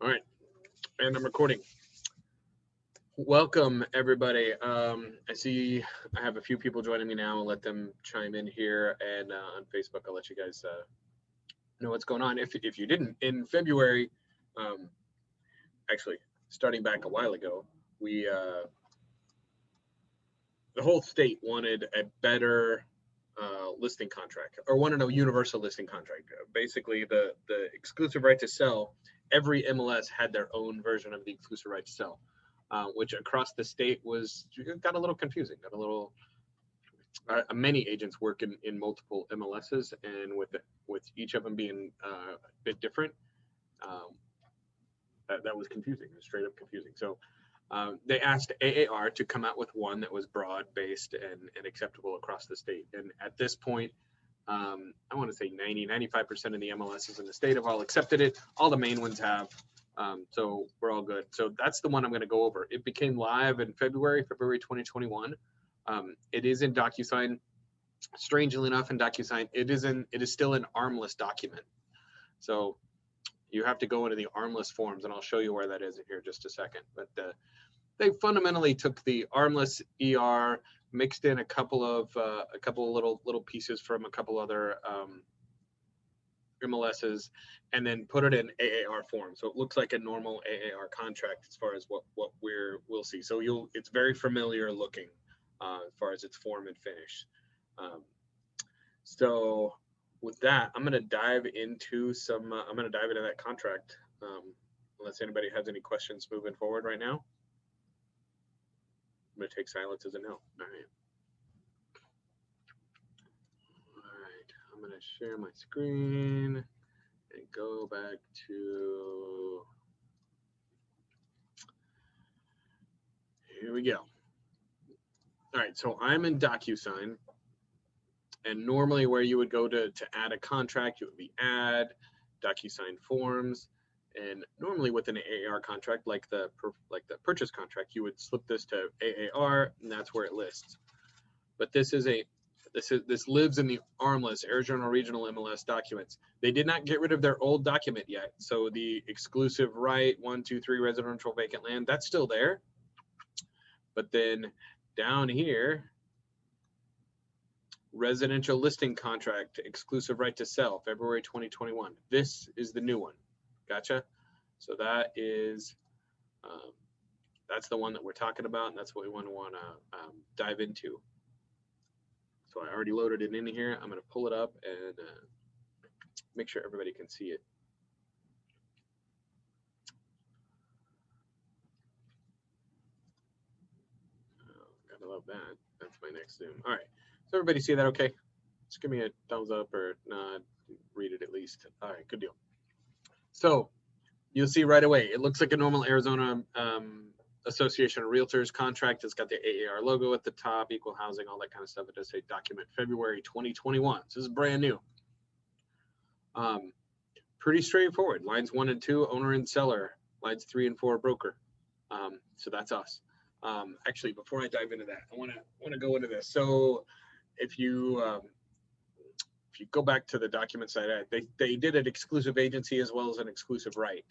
All right, and I'm recording. Welcome, everybody. I see I have a few people joining me now. I'll let them chime in here, and on Facebook, I'll let you guys know what's going on. If you didn't, in February, actually, starting back a while ago, we the whole state wanted a better listing contract, or wanted a universal listing contract. Basically, the exclusive right to sell, every MLS had their own version of the exclusive right to sell, which across the state got a little confusing. Got a little. Many agents work in multiple MLSs, and with each of them being a bit different, that was confusing. It was straight up confusing. So they asked AAR to come out with one that was broad-based and acceptable across the state. And at this point, I want to say 95% of the MLSs in the state have all accepted it. All the main ones have. So we're all good. So that's the one I'm going to go over. It became live in February 2021. It is in DocuSign. Strangely enough, in DocuSign, it is still an armless document. So you have to go into the armless forms, and I'll show you where that is in here in just a second. But they fundamentally took the armless ER, mixed in a couple of little pieces from a couple other MLSs, and then put it in AAR form. So it looks like a normal AAR contract as far as what we'll see. So it's very familiar looking as far as its form and finish. So with that, I'm going to dive into that contract. Unless anybody has any questions moving forward right now. I'm going to take silence as a no. All right. All right. I'm going to share my screen and go back to. Here we go. All right. So I'm in DocuSign. And normally where you would go to add a contract, it would be add, DocuSign forms. And normally with an AAR contract, like the purchase contract, you would slip this to AAR, and that's where it lists. But this lives in the armless Arizona Regional MLS documents. They did not get rid of their old document yet. So the exclusive right, 1, 2, 3 residential vacant land, that's still there. But then down here, residential listing contract, exclusive right to sell, February 2021. This is the new one. Gotcha. So that is, that's the one that we're talking about, and that's what we want to dive into. So I already loaded it in here. I'm going to pull it up and make sure everybody can see it. Oh, gotta love that. That's my next Zoom. All right. So everybody see that okay? Just give me a thumbs up or nod, read it at least. All right, good deal. So you'll see right away, it looks like a normal Arizona Association of Realtors contract. It's got the AAR logo at the top, equal housing, all that kind of stuff. It does say document February 2021. So this is brand new. Pretty straightforward. Lines 1 and 2, owner and seller. Lines 3 and 4, broker. So that's us. Actually, before I dive into that, I want to go into this. So if you go back to the document side, they did an exclusive agency as well as an exclusive right.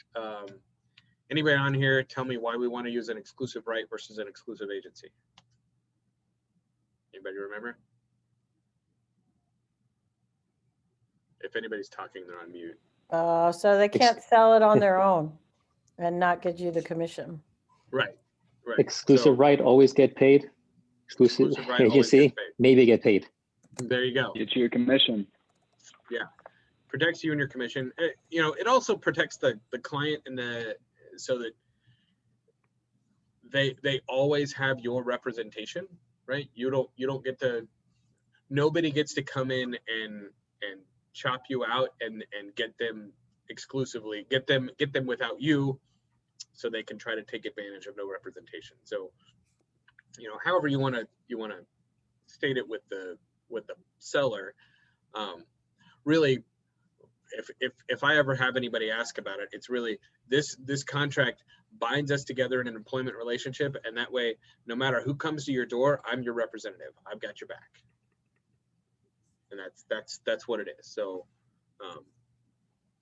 Anybody on here tell me why we want to use an exclusive right versus an exclusive agency? Anybody remember? If anybody's talking, they're on mute. So they can't sell it on their own and not get you the commission. Right. Exclusive right always get paid. Exclusive right agency maybe get paid. There you go. Get your commission. Yeah, protects you and your commission. It also protects the client and so that they always have your representation, right? You don't get to. Nobody gets to come in and chop you out and get them exclusively, get them without you, so they can try to take advantage of no representation. So, however you want to state it with the seller, really, if I ever have anybody ask about it, it's really this contract binds us together in an employment relationship, and that way, no matter who comes to your door, I'm your representative. I've got your back, and that's what it is. So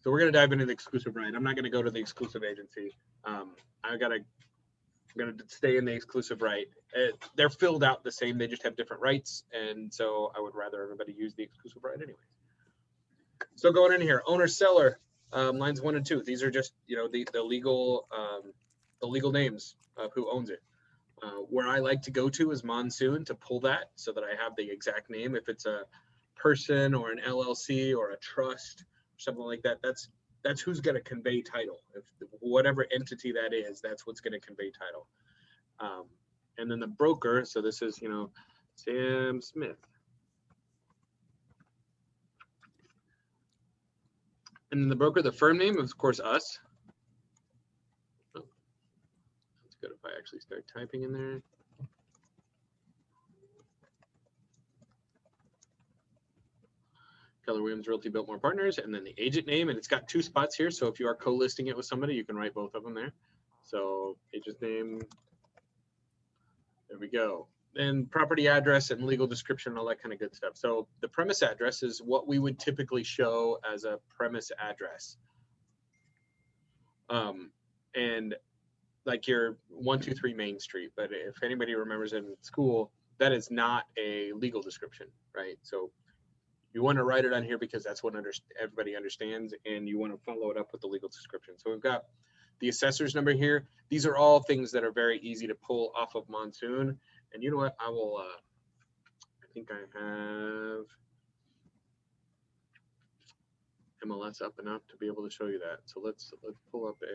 So we're going to dive into the exclusive right. I'm not going to go to the exclusive agency. I'm going to stay in the exclusive right. They're filled out the same. They just have different rights. And so I would rather everybody use the exclusive right anyway. So going in here, owner, seller, lines 1 and 2. These are just, you know, the legal names of who owns it. Where I like to go to is Monsoon to pull that so that I have the exact name. If it's a person or an LLC or a trust or something like that, that's who's going to convey title. If whatever entity that is, that's what's going to convey title. And then the broker, so this is, you know, Sam Smith. And then the broker, the firm name, of course, us. Oh, that's good if I actually start typing in there. Keller Williams Realty Biltmore Partners, and then the agent name, and it's got 2 spots here. So if you are co-listing it with somebody, you can write both of them there. So agent name, there we go. And property address and legal description, all that kind of good stuff. So the premise address is what we would typically show as a premise address. And like your 123 Main Street, but if anybody remembers in school, that is not a legal description, right? So you want to write it on here because that's what everybody understands, and you want to follow it up with the legal description. So we've got the assessor's number here. These are all things that are very easy to pull off of Monsoon. And you know what? I will, I think I have MLS up enough to be able to show you that. So let's pull up a,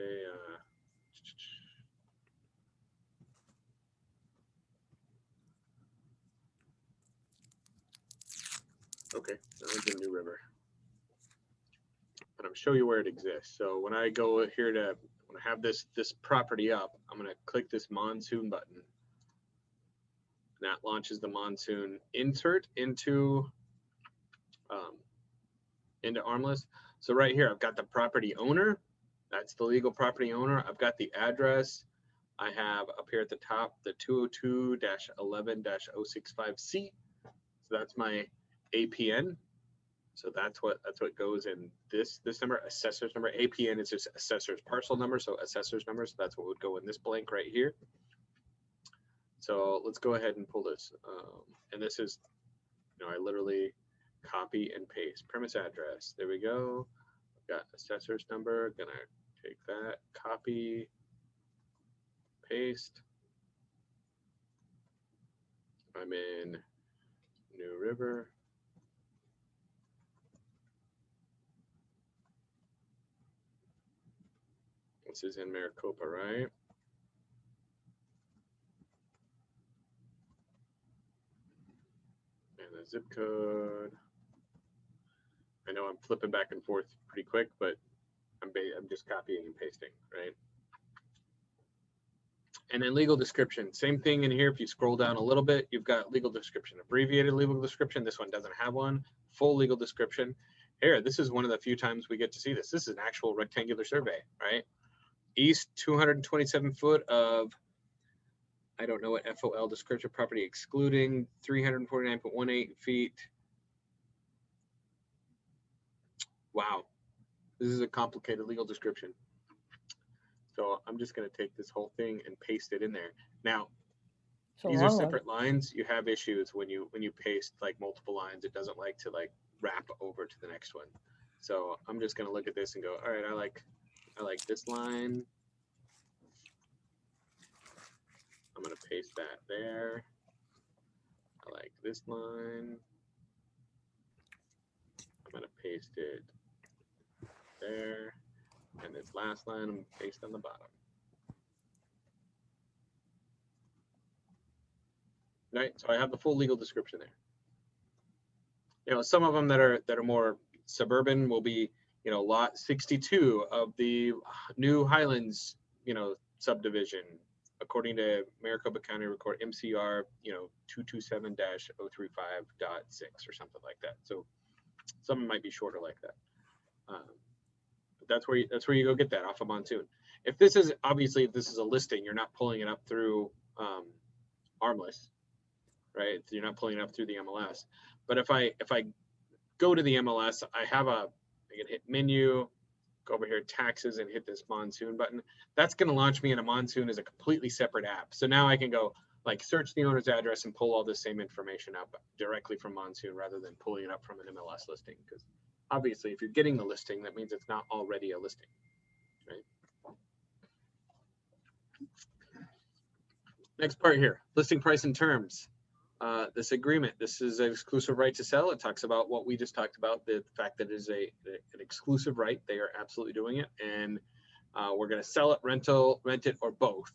okay, that was in New River. But I'm show you where it exists. So when I go here to, when I have this property up, I'm going to click this Monsoon button. And that launches the Monsoon insert into Armless. So right here, I've got the property owner. That's the legal property owner. I've got the address. I have up here at the top the 202-11-065C. So that's my APN. So that's what goes in this number, assessor's number. APN is just assessor's parcel number, so assessor's number. So that's what would go in this blank right here. So let's go ahead and pull this. And this is, you know, I literally copy and paste premise address. There we go. I've got assessor's number. Gonna take that, copy, paste. I'm in New River. This is in Maricopa, right? And the zip code. I know I'm flipping back and forth pretty quick, but I'm just copying and pasting, right? And then legal description, same thing in here. If you scroll down a little bit, you've got legal description, abbreviated legal description. This one doesn't have one. Full legal description. Here, this is one of the few times we get to see this. This is an actual rectangular survey, right? East 227 foot of, I don't know what FOL description, property excluding 349.18 feet. Wow, this is a complicated legal description. So I'm just going to take this whole thing and paste it in there. Now, these are separate lines. You have issues when you paste like multiple lines. It doesn't like to like wrap over to the next one. So I'm just going to look at this and go, all right, I like this line. I'm going to paste that there. I like this line. I'm going to paste it there. And this last line, I'm going to paste on the bottom. Right, so I have the full legal description there. You know, some of them that are more suburban will be, you know, lot 62 of the new Highlands, you know, subdivision, according to Maricopa County Record MCR, you know, 227-035.6 or something like that. So some might be shorter like that. But that's where you go get that off of Monsoon. If this is obviously, if this is a listing, you're not pulling it up through Armless, right? You're not pulling it up through the MLS. But if I go to the MLS, I can hit menu, go over here, taxes, and hit this Monsoon button. That's going to launch me into Monsoon as a completely separate app. So now I can go like search the owner's address and pull all the same information up directly from Monsoon rather than pulling it up from an MLS listing. Because obviously, if you're getting the listing, that means it's not already a listing, right? Next part here, listing price and terms. This agreement, this is an exclusive right to sell. It talks about what we just talked about, the fact that it is an exclusive right. They are absolutely doing it. And we're going to sell it, rent it, or both,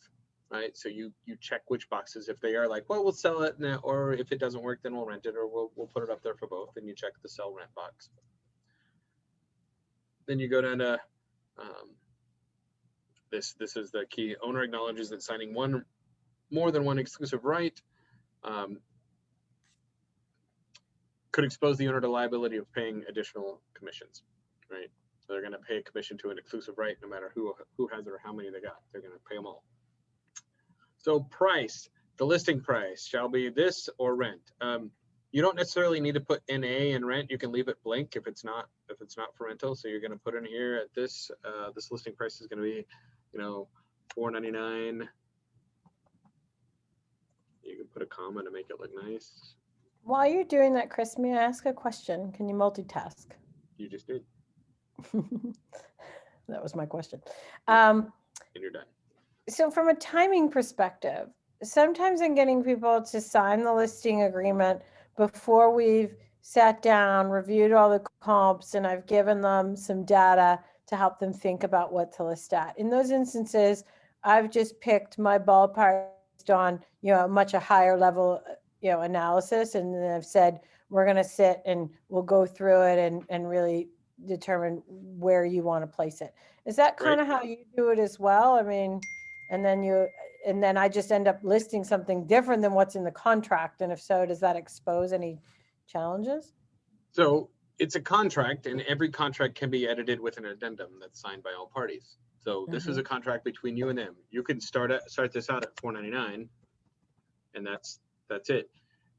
right? So you check which boxes. If they are like, well, we'll sell it, or if it doesn't work, then we'll rent it, or we'll put it up there for both. And you check the sell rent box. Then you go down to this is the key. Owner acknowledges that signing more than one exclusive right could expose the owner to liability of paying additional commissions, right? So they're going to pay a commission to an exclusive right, no matter who has it or how many they got. They're going to pay them all. So price, the listing price shall be this or rent. You don't necessarily need to put NA and rent. You can leave it blank if it's not for rental. So you're going to put in here at this this listing price is going to be, $4.99. You can put a comma to make it look nice. While you're doing that, Chris, may I ask a question? Can you multitask? You just did. That was my question. And you're done. So from a timing perspective, sometimes I'm getting people to sign the listing agreement before we've sat down, reviewed all the comps, and I've given them some data to help them think about what to list at. In those instances, I've just picked my ballpark based on, a much higher level, analysis. And then I've said, we're going to sit and we'll go through it and really determine where you want to place it. Is that kind of how you do it as well? I mean, and then I just end up listing something different than what's in the contract. And if so, does that expose any challenges? So it's a contract, and every contract can be edited with an addendum that's signed by all parties. So this is a contract between you and them. You can start this out at $4.99, and that's it.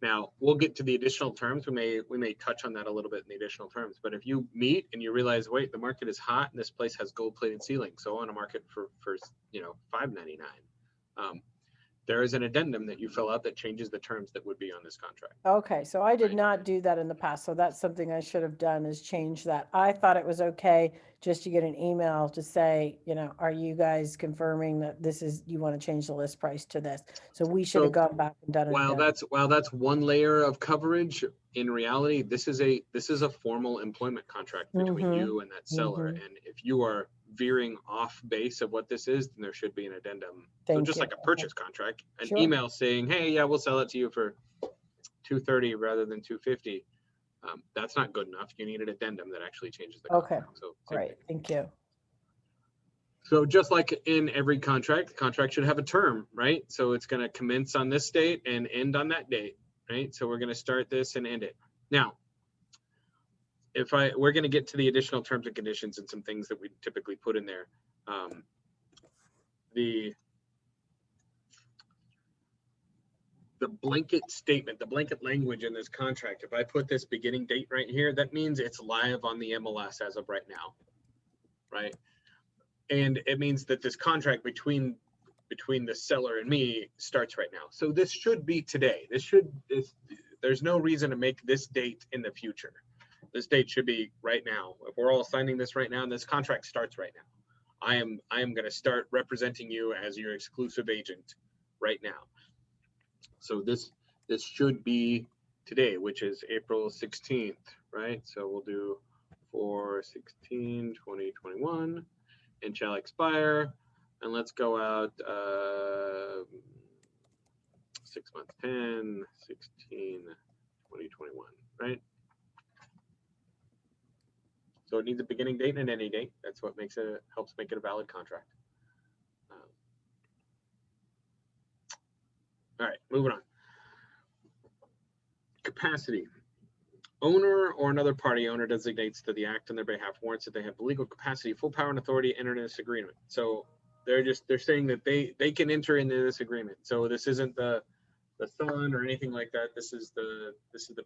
Now we'll get to the additional terms. We may touch on that a little bit in the additional terms. But if you meet and you realize, wait, the market is hot and this place has gold-plated ceiling, so I want to market for $5.99. There is an addendum that you fill out that changes the terms that would be on this contract. Okay, so I did not do that in the past. So that's something I should have done, is change that. I thought it was okay just to get an email to say, are you guys confirming that you want to change the list price to this? So we should have gone back and done it. While that's one layer of coverage, in reality, this is a formal employment contract between you and that seller. And if you are veering off base of what this is, then there should be an addendum. So just like a purchase contract, an email saying, hey, yeah, we'll sell it to you for $230 rather than $250. That's not good enough. You need an addendum that actually changes the contract. So great, thank you. So just like in every contract, the contract should have a term, right? So it's going to commence on this date and end on that date, right? So we're going to start this and end it. Now, we're going to get to the additional terms and conditions and some things that we typically put in there. The blanket statement, the blanket language in this contract, if I put this beginning date right here, that means it's live on the MLS as of right now, right? And it means that this contract between the seller and me starts right now. So this should be today. There's no reason to make this date in the future. This date should be right now. If we're all signing this right now, and this contract starts right now, I am going to start representing you as your exclusive agent right now. So this should be today, which is April 16th, right? So we'll do 4/16/2021 and shall expire. And let's go out 6 months, 10/16/2021, right? So it needs a beginning date and an ending date. That's what helps make it a valid contract. All right, moving on. Capacity. Owner or another party owner designates that the act on their behalf warrants that they have the legal capacity, full power, and authority to enter into this agreement. So they're saying that they can enter into this agreement. So this isn't the son or anything like that. This is the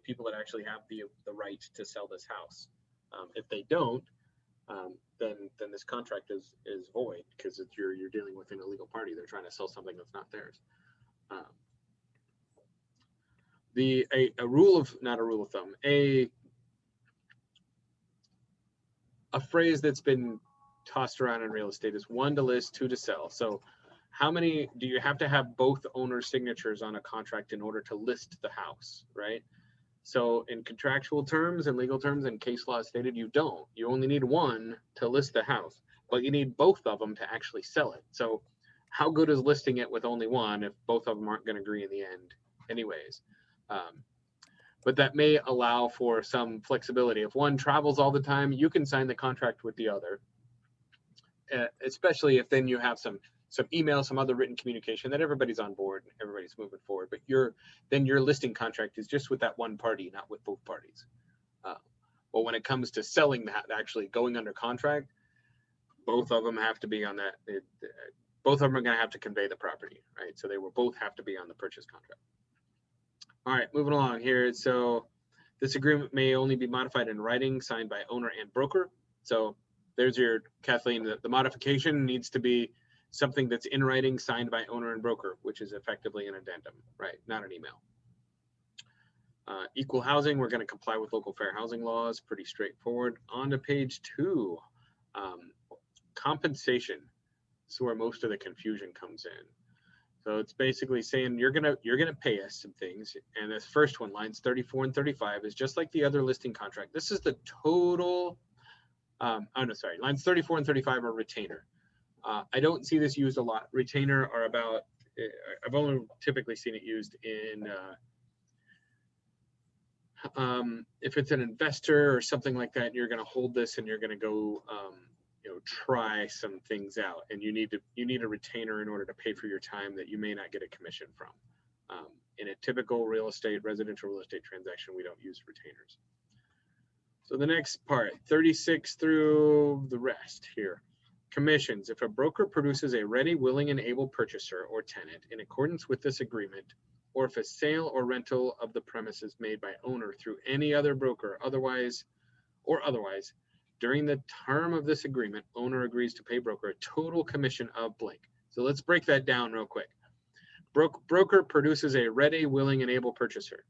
people that actually have the right to sell this house. If they don't, then this contract is void, because you're dealing with an illegal party. They're trying to sell something that's not theirs. A rule of, not a rule of thumb, a phrase that's been tossed around in real estate is 1 to list, 2 to sell. So how many do you have to have both owners' signatures on a contract in order to list the house, right? So in contractual terms and legal terms and case law stated, you don't. You only need 1 to list the house, but you need both of them to actually sell it. So how good is listing it with only 1 if both of them aren't going to agree in the end anyways? But that may allow for some flexibility. If one travels all the time, you can sign the contract with the other, especially if then you have some email, some other written communication that everybody's on board and everybody's moving forward. But then your listing contract is just with that one party, not with both parties. Well, when it comes to selling that, actually going under contract, both of them have to be on that. Both of them are going to have to convey the property, right? So they will both have to be on the purchase contract. All right, moving along here. So this agreement may only be modified in writing, signed by owner and broker. So there's your, Kathleen, the modification needs to be something that's in writing, signed by owner and broker, which is effectively an addendum, right? Not an email. Equal housing, we're going to comply with local fair housing laws, pretty straightforward. On to page 2, compensation. This is where most of the confusion comes in. So it's basically saying you're gonna pay us some things, and this first one, lines 34 and 35, is just like the other listing contract. This is the total. Lines 34 and 35 are retainer. I don't see this used a lot. Retainer are about. I've only typically seen it used in if it's an investor or something like that. You're going to hold this and you're going to go. Try some things out, and you need a retainer in order to pay for your time that you may not get a commission from. In a typical residential real estate transaction, we don't use retainers. So the next part, 36 through the rest here. Commissions. If a broker produces a ready, willing, and able purchaser or tenant in accordance with this agreement, or if a sale or rental of the premise is made by owner through any other broker, otherwise, during the term of this agreement, owner agrees to pay broker a total commission of blank. So let's break that down real quick. Broker produces a ready, willing, and able purchaser.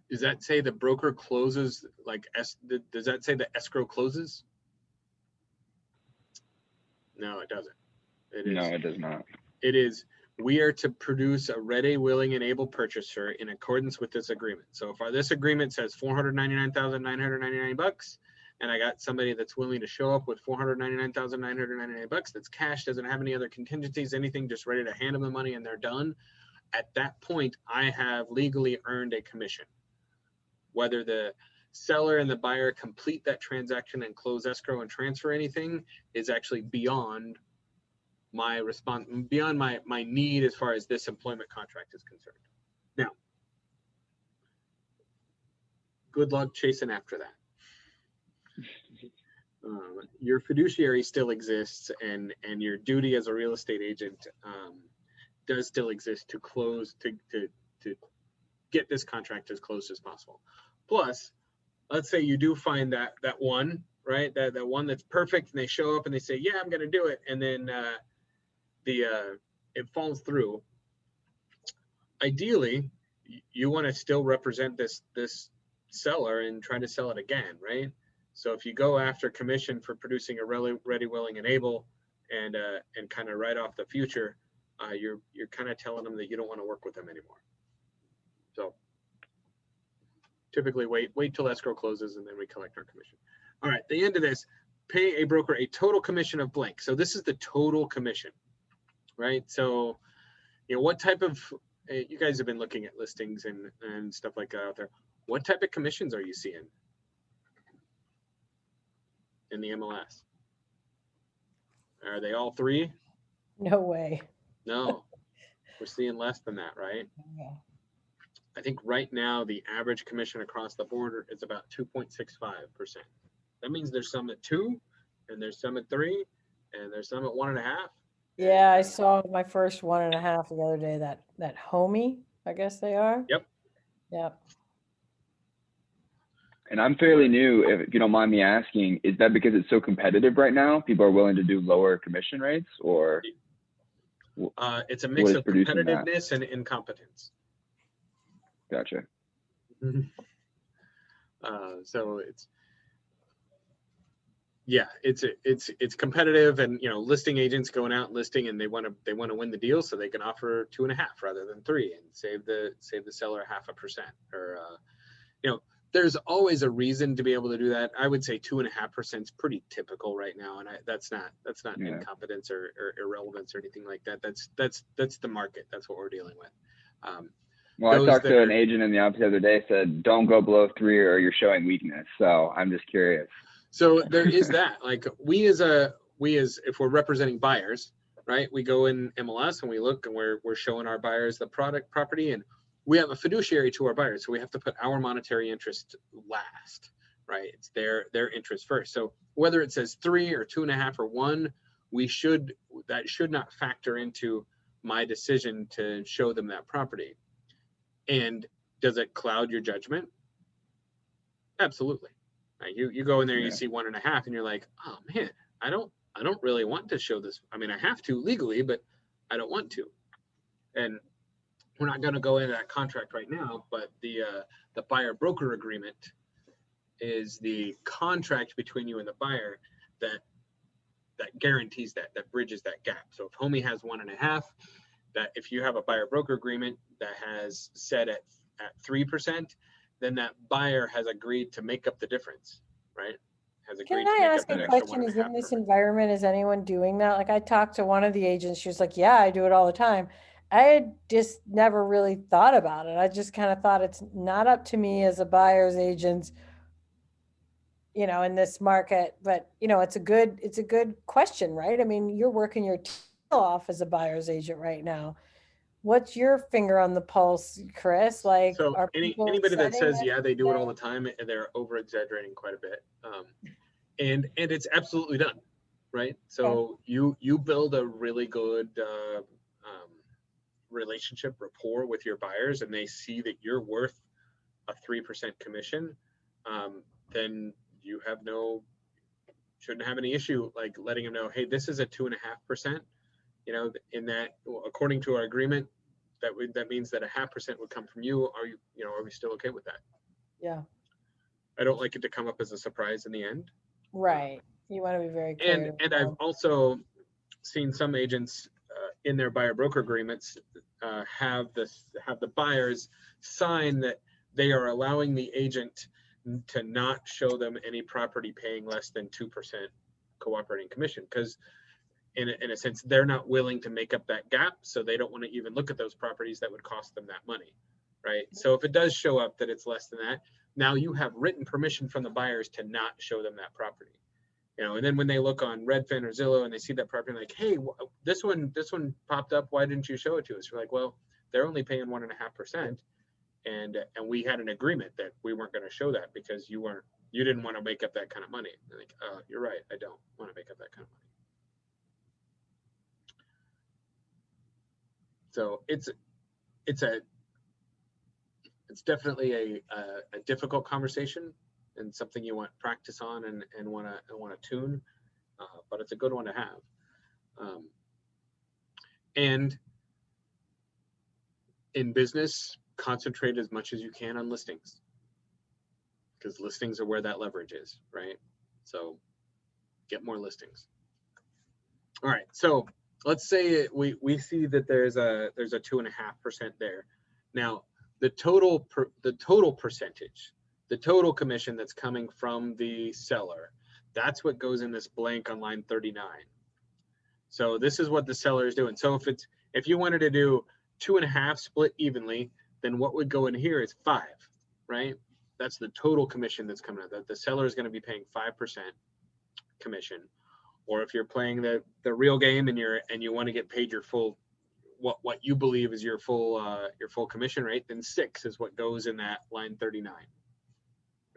Does that say the broker closes, does that say the escrow closes? No, it doesn't. No, it does not. It is, we are to produce a ready, willing, and able purchaser in accordance with this agreement. So if this agreement says $499,999, and I got somebody that's willing to show up with $499,999 that's cash, doesn't have any other contingencies, anything, just ready to hand them the money and they're done, at that point, I have legally earned a commission. Whether the seller and the buyer complete that transaction and close escrow and transfer anything is actually beyond my response, beyond my need as far as this employment contract is concerned. Now, good luck chasing after that. Your fiduciary still exists, and your duty as a real estate agent does still exist to close, to get this contract as close as possible. Plus, let's say you do find that one, right? That one that's perfect, and they show up and they say, yeah, I'm going to do it, and then it falls through. Ideally, you want to still represent this seller and try to sell it again, right? So if you go after commission for producing a ready, willing, and able, and kind of write off the future, you're kind of telling them that you don't want to work with them anymore. So typically wait till escrow closes and then we collect our commission. All right, the end of this, pay a broker a total commission of blank. So this is the total commission, right? So, what type of, you guys have been looking at listings and stuff like that out there. What type of commissions are you seeing in the MLS? Are they all 3? No way. No, we're seeing less than that, right? Yeah. I think right now the average commission across the board is about 2.65%. That means there's some at 2, and there's some at 3, and there's some at 1.5. Yeah, I saw my first 1.5 the other day. That homie, I guess they are. Yep. Yep. And I'm fairly new, if you don't mind me asking, is that because it's so competitive right now? People are willing to do lower commission rates, or it's a mix is of producing that? competitiveness and incompetence. Gotcha. So it's competitive, and listing agents going out and listing, and they want to win the deal, so they can offer 2.5 rather than 3 and save the seller 0.5%, or there's always a reason to be able to do that. I would say 2.5% is pretty typical right now, and that's not incompetence or irrelevance or anything like that. That's the market. That's what we're dealing with. Well, I talked to an agent in the office the other day, said don't go below 3 or you're showing weakness. So I'm just curious. So there is that. Like we as if we're representing buyers, right? We go in MLS and we look, and we're showing our buyers the property, and we have a fiduciary to our buyers, so we have to put our monetary interest last, right? It's their interest first. So whether it says 3 or 2.5 or 1, that should not factor into my decision to show them that property. And does it cloud your judgment? Absolutely. Right? You go in there, you see 1.5, and you're like, oh man, I don't really want to show this. I mean, I have to legally, but I don't want to. And we're not going to go into that contract right now, but the buyer broker agreement is the contract between you and the buyer that guarantees that bridges that gap. So if Homie has 1.5, that if you have a buyer broker agreement that has set at 3%, then that buyer has agreed to make up the difference, right? Can I ask a question? Is in this environment, is anyone doing that? Like I talked to one of the agents, she was like, yeah, I do it all the time. I had just never really thought about it. I just kind of thought it's not up to me as a buyer's agent, in this market, but it's a good question, right? I mean, you're working your tail off as a buyer's agent right now. What's your finger on the pulse, Chris? Like, so anybody that says, yeah, they do it all the time, they're over exaggerating quite a bit. And it's absolutely done, right? So you build a really good relationship rapport with your buyers, and they see that you're worth a 3% commission, then you shouldn't have any issue like letting them know, hey, this is a 2.5%. In that, according to our agreement, that means that 0.5% would come from you. Are we still okay with that? Yeah. I don't like it to come up as a surprise in the end. Right. You want to be very clear. And I've also seen some agents in their buyer broker agreements have the buyers sign that they are allowing the agent to not show them any property paying less than 2% cooperating commission, because in a sense they're not willing to make up that gap, so they don't want to even look at those properties that would cost them that money, right? So if it does show up that it's less than that, now you have written permission from the buyers to not show them that property. And then when they look on Redfin or Zillow and they see that property, like, hey, this one popped up, why didn't you show it to us? We're like, well, they're only paying 1.5%, and we had an agreement that we weren't going to show that because you didn't want to make up that kind of money. They're like, you're right, I don't want to make up that kind of money. So it's definitely a difficult conversation, and something you want practice on and want to tune, but it's a good one to have. And in business, concentrate as much as you can on listings, because listings are where that leverage is, right? So get more listings. All right, so let's say we see that there's a 2.5% there. Now the total percentage, the total commission that's coming from the seller, that's what goes in this blank on line 39. So this is what the seller is doing. So if you wanted to do 2.5 split evenly, then what would go in here is 5, right? That's the total commission that's coming out. That the seller is going to be paying 5% commission. Or if you're playing the real game and you want to get paid your full, what you believe is your full commission rate, then 6 is what goes in that line 39,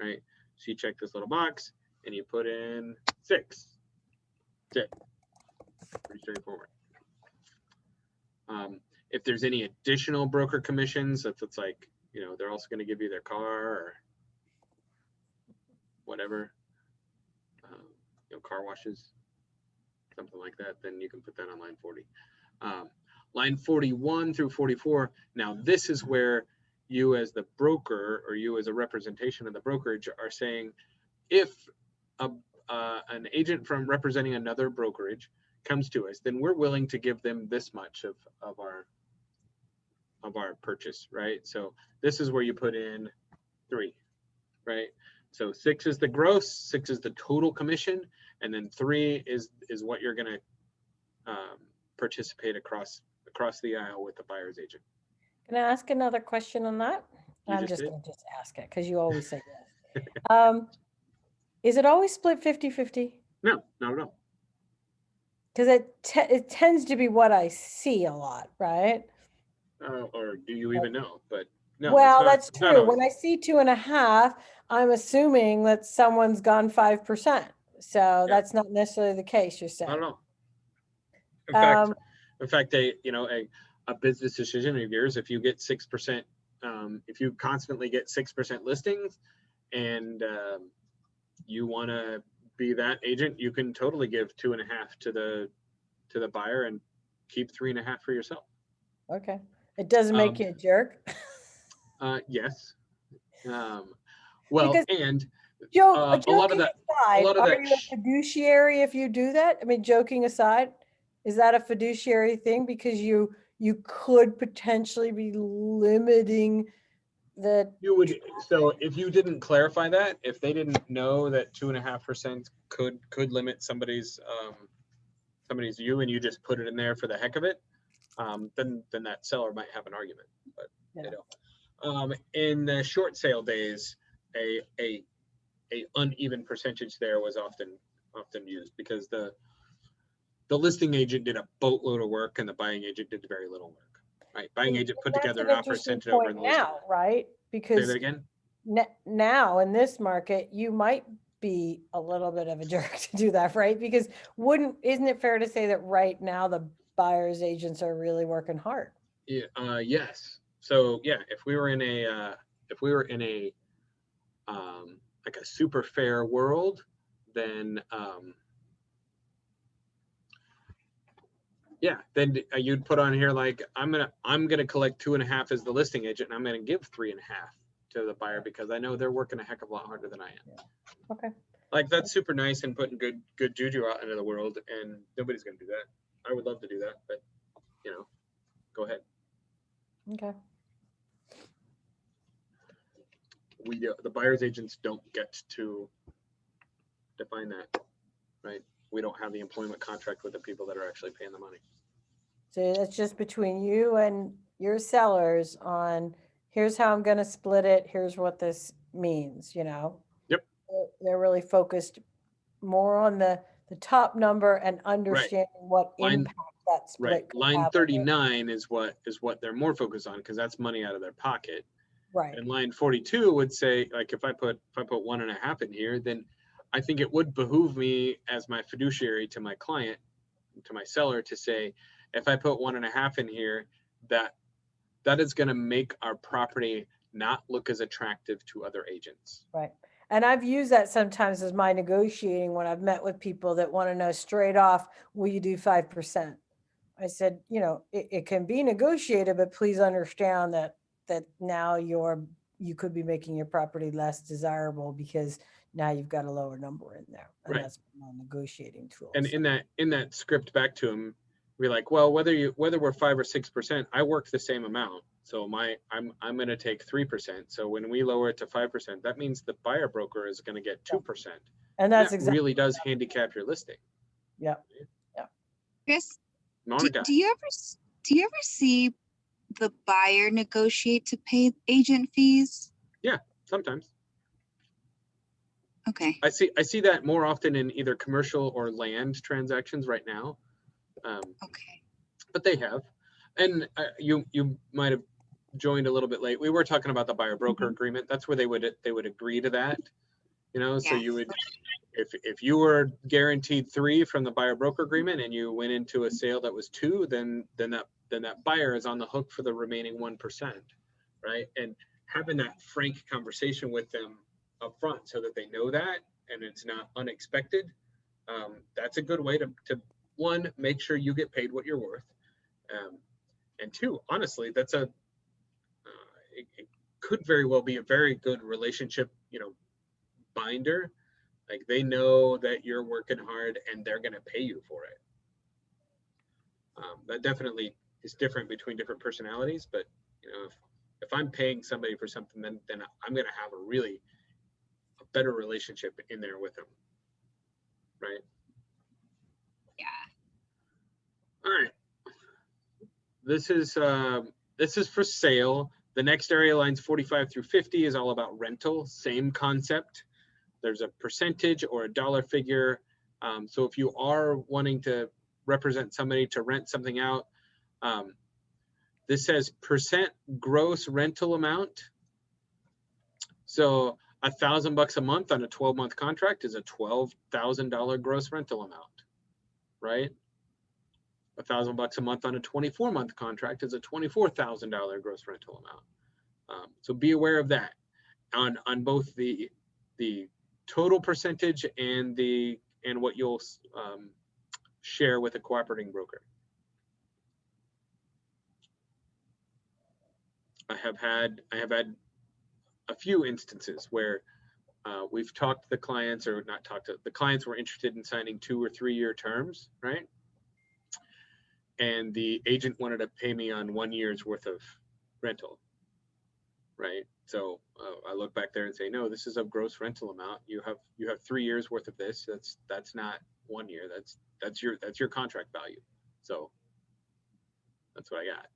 right? So you check this little box and you put in 6. That's it. Pretty straightforward. If there's any additional broker commissions, if it's like, they're also going to give you their car, or whatever, car washes, something like that, then you can put that on line 40. Line 41 through 44. Now this is where you as the broker, or you as a representation of the brokerage, are saying, if an agent from representing another brokerage comes to us, then we're willing to give them this much of our purchase, right? So this is where you put in 3, right? So 6 is the gross, 6 is the total commission, and then 3 is what you're going to participate across the aisle with the buyer's agent. Can I ask another question on that? You I'm just just did? going to just ask it because you always say yes. Is it always split 50-50? No, not at all. Because it tends to be what I see a lot, right? Or do you even know? But no. Well, it's that's not true. always. When I see 2.5, I'm assuming that someone's gone 5%. So that's not necessarily the case, you're saying. Not at all. In fact, a business decision of yours, if you get 6%, if you constantly get 6% listings, and you want to be that agent, you can totally give 2.5 to the buyer and keep 3.5 for yourself. Okay. It doesn't make you a jerk. Yes. Well, Because and Joe, a lot of that. Aside, are you a fiduciary if you do that? I mean, joking aside, is that a fiduciary thing? Because you could potentially be limiting the. You would. So if you didn't clarify that, if they didn't know that 2.5% could limit somebody's view, and you just put it in there for the heck of it, then that seller might have an argument, but they don't. In the short sale days, a uneven percentage there was often used, because the listing agent did a boatload of work and the buying agent did very little work. Right, buying agent put together an offer, sent it over, and now, right? Because say that again. Now in this market, you might be a little bit of a jerk to do that, right? Because isn't it fair to say that right now the buyer's agents are really working hard? Yeah. Yes. So yeah, if we were in a like a super fair world, then then you'd put on here like, I'm gonna collect 2.5 as the listing agent, and I'm gonna give 3.5 to the buyer because I know they're working a heck of a lot harder than I am. Yeah. Okay. Like, that's super nice and putting good juju out into the world, and nobody's gonna do that. I would love to do that, but go ahead. Okay. The buyer's agents don't get to define that, right? We don't have the employment contract with the people that are actually paying the money. So that's just between you and your sellers on, here's how I'm going to split it. Here's what this means, Yep. They're really focused more on the top number and understanding what impact that split. Right. Line 39 is what they're more focused on, because that's money out of their pocket. Right. And line 42 would say, like, if I put 1.5 in here, then I think it would behoove me as my fiduciary to my client, to my seller, to say, if I put 1.5 in here, that is going to make our property not look as attractive to other agents. Right. And I've used that sometimes as my negotiating when I've met with people that want to know straight off, will you do 5%? I said, it can be negotiated, but please understand that now you could be making your property less desirable because now you've got a lower number in there. And that's my negotiating tool. And in that script back to him, we're like, well, whether we're 5 or 6%, I worked the same amount. So I'm going to take 3%. So when we lower it to 5%, that means the buyer broker is going to get 2%. And that really does handicap your listing. Yeah. Yeah. Chris, Monica, do you ever see the buyer negotiate to pay agent fees? Yeah, sometimes. Okay. I see that more often in either commercial or land transactions right now. Okay. But they have, and you might have joined a little bit late. We were talking about the buyer broker agreement. That's where they would agree to that. So you would, if you were guaranteed 3 from the buyer broker agreement and you went into a sale that was 2, then that buyer is on the hook for the remaining 1%, right? And having that frank conversation with them up front so that they know that and it's not unexpected. That's a good way to one, make sure you get paid what you're worth. And two, honestly, that's it could very well be a very good relationship, binder. Like they know that you're working hard and they're going to pay you for it. That definitely is different between different personalities, but if I'm paying somebody for something, then I'm going to have a better relationship in there with them, right? Yeah. All right. This is for sale. The next area, lines 45 through 50, is all about rental. Same concept. There's a percentage or a dollar figure. So if you are wanting to represent somebody to rent something out, this says percent gross rental amount. So $1,000 a month on a 12-month contract is a $12,000 gross rental amount, right? $1,000 a month on a 24-month contract is a $24,000 gross rental amount. So be aware of that on both the total percentage and what you'll share with a cooperating broker. I have had a few instances where we've talked to the clients, or not talked to the clients, were interested in signing 2 or 3 year terms, right? And the agent wanted to pay me on 1 year's worth of rental, right? So I look back there and say, no, this is a gross rental amount. You have 3 years worth of this. That's not 1 year. That's your contract value. So that's what I got.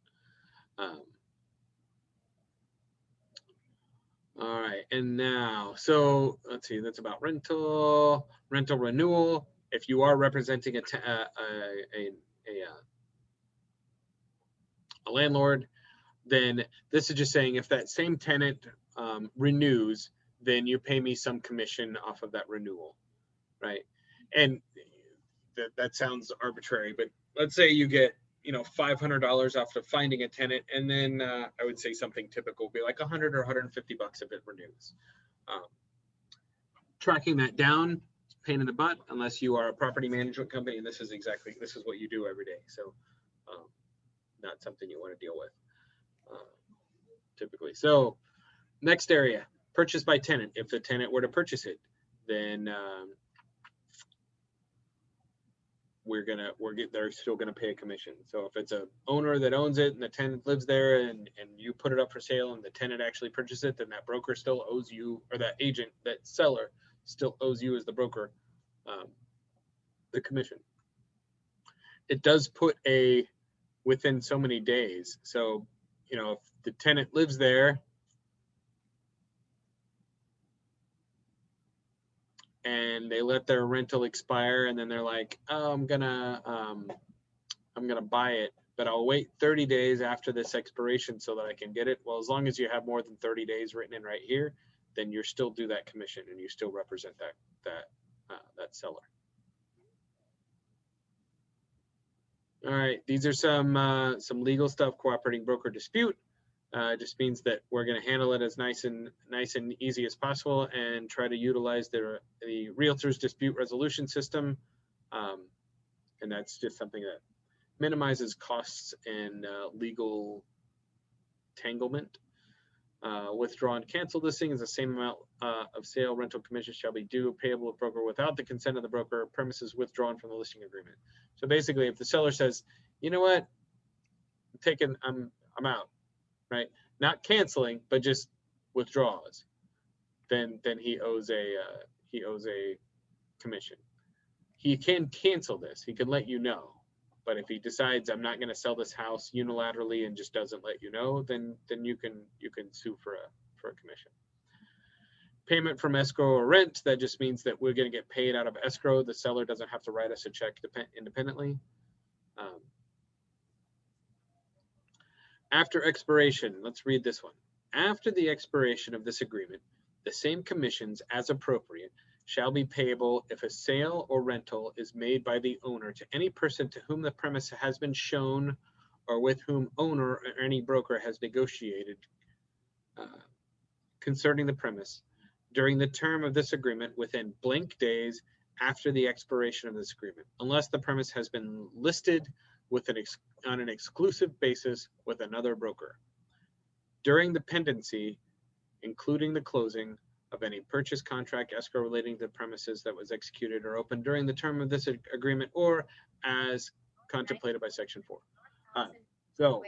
All right, and now, so let's see, that's about rental renewal. If you are representing a landlord, then this is just saying if that same tenant renews, then you pay me some commission off of that renewal, right? And that sounds arbitrary, but let's say you get $500 off of finding a tenant, and then I would say something typical would be like $100 or $150 if it renews. Tracking that down, pain in the butt, unless you are a property management company, and this is what you do every day. So not something you want to deal with typically. So next area, purchase by tenant. If the tenant were to purchase it, then they're still gonna pay a commission. So if it's a owner that owns it and the tenant lives there, and you put it up for sale and the tenant actually purchases it, then that broker still owes you, or that agent, that seller still owes you as the broker the commission. It does put within so many days. So if the tenant lives there and they let their rental expire, and then they're like, oh, I'm gonna buy it, but I'll wait 30 days after this expiration so that I can get it. Well, as long as you have more than 30 days written in right here, then you're still due that commission and you still represent that seller. All right, these are some legal stuff. Cooperating broker dispute just means that we're going to handle it as nice and easy as possible, and try to utilize the realtor's dispute resolution system, and that's just something that minimizes costs and legal entanglement. Withdraw and cancel listing is the same amount of sale rental commission shall be due payable to broker without the consent of the broker. Premises withdrawn from the listing agreement. So basically, if the seller says, you know what, I'm out, right? Not canceling, but just withdraws, then he owes a commission. He can cancel this. He can let you know. But if he decides I'm not going to sell this house unilaterally and just doesn't let you know, then you can sue for a commission. Payment from escrow or rent, that just means that we're going to get paid out of escrow. The seller doesn't have to write us a check independently. After expiration, let's read this one. After the expiration of this agreement, the same commissions as appropriate shall be payable if a sale or rental is made by the owner to any person to whom the premise has been shown, or with whom owner or any broker has negotiated concerning the premise, during the term of this agreement within blank days after the expiration of this agreement, unless the premise has been listed with on an exclusive basis with another broker. During the pendency, including the closing of any purchase contract, escrow relating to the premises that was executed or opened during the term of this agreement, or as contemplated by Section 4. So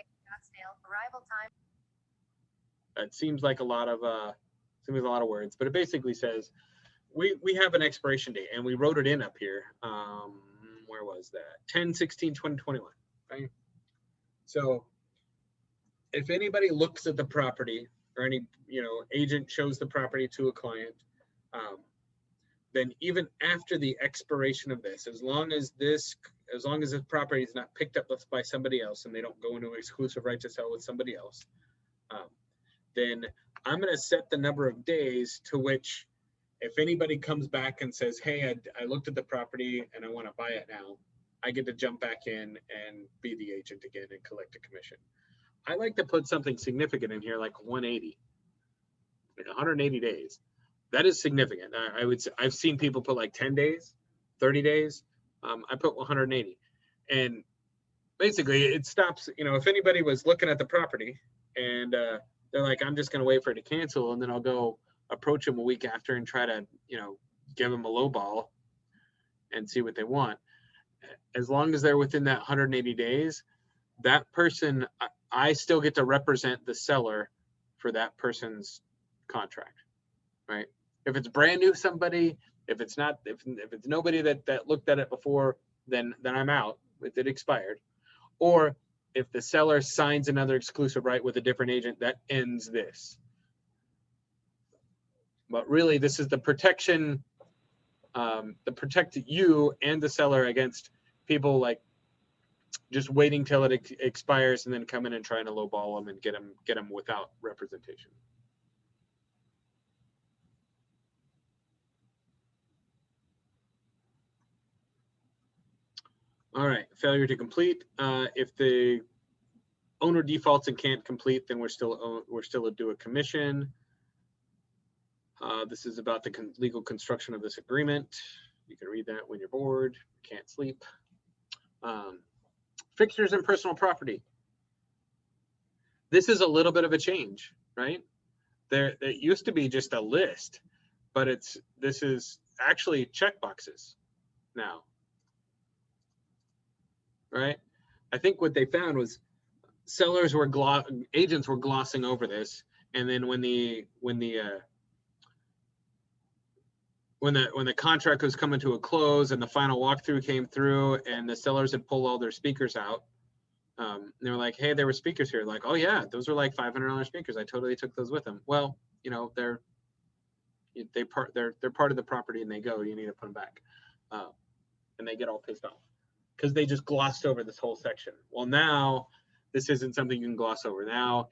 it seems like a lot of words, but it basically says we have an expiration date, and we wrote it in up here. Where was that? 10/16/2021, right? So if anybody looks at the property, or any agent shows the property to a client, then even after the expiration of this, as long as this property is not picked up by somebody else and they don't go into an exclusive right to sell with somebody else, then I'm going to set the number of days to which, if anybody comes back and says, hey, I looked at the property and I want to buy it now, I get to jump back in and be the agent again and collect a commission. I like to put something significant in here, like 180, like 180 days. That is significant. I would say I've seen people put like 10 days, 30 days. I put 180. And basically it stops, if anybody was looking at the property and they're like, I'm just going to wait for it to cancel, and then I'll go approach them a week after and try to, give them a low ball and see what they want. As long as they're within that 180 days, that person, I still get to represent the seller for that person's contract, right? If it's brand new somebody, if it's not, if it's nobody that looked at it before, then I'm out. It expired. Or if the seller signs another exclusive right with a different agent, that ends this. But really, this is the protection, to protect you and the seller against people like just waiting till it expires and then come in and trying to lowball them and get them without representation. All right, failure to complete. If the owner defaults and can't complete, then we're still due a commission. This is about the legal construction of this agreement. You can read that when you're bored, can't sleep. Fixtures and personal property. This is a little bit of a change, right? It used to be just a list, but this is actually checkboxes now, right? I think what they found was agents were glossing over this, and then when the contract was coming to a close and the final walkthrough came through and the sellers had pulled all their speakers out, they were like, hey, there were speakers here. Like, oh yeah, those are like $500 speakers. I totally took those with them. Well, they're part of the property and they go, you need to put them back. And they get all pissed off because they just glossed over this whole section. Well, now this isn't something you can gloss over. Now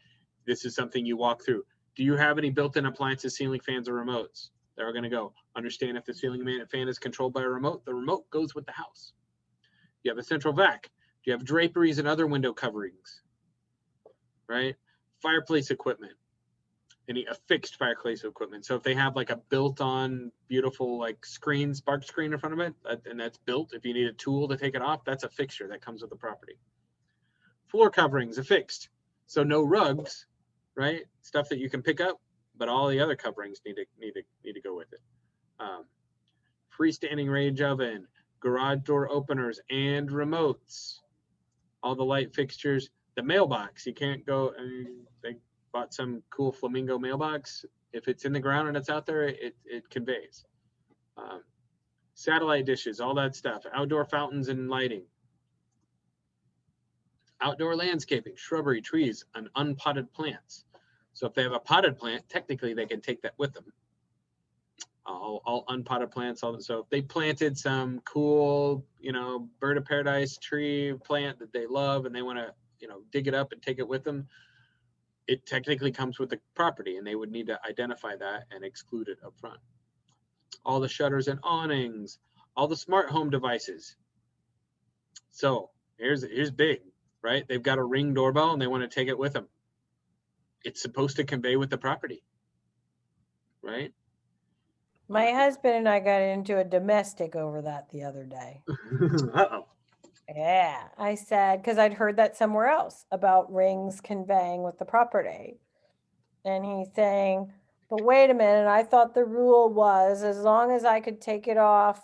this is something you walk through. Do you have any built-in appliances, ceiling fans, or remotes? They're going to go. Understand if the ceiling fan is controlled by a remote, the remote goes with the house. You have a central vac. Do you have draperies and other window coverings? Right? Fireplace equipment. Any affixed fireplace equipment. So if they have like a built-on beautiful like spark screen in front of it, and that's built, if you need a tool to take it off, that's a fixture that comes with the property. Floor coverings affixed. So no rugs, right? Stuff that you can pick up, but all the other coverings need to go with it. Freestanding range oven, garage door openers and remotes, all the light fixtures, the mailbox. You can't go. They bought some cool flamingo mailbox. If it's in the ground and it's out there, it conveys. Satellite dishes, all that stuff. Outdoor fountains and lighting. Outdoor landscaping, shrubbery, trees, and unpotted plants. So if they have a potted plant, technically they can take that with them. All unpotted plants. So if they planted some cool, bird of paradise tree plant that they love and they want to, dig it up and take it with them, it technically comes with the property and they would need to identify that and exclude it up front. All the shutters and awnings, all the smart home devices. So here's big, right? They've got a Ring doorbell and they want to take it with them. It's supposed to convey with the property, right? My husband and I got into a domestic over that the other day. Uh-oh. Yeah, I said, because I'd heard that somewhere else about rings conveying with the property. And he's saying, but wait a minute, I thought the rule was as long as I could take it off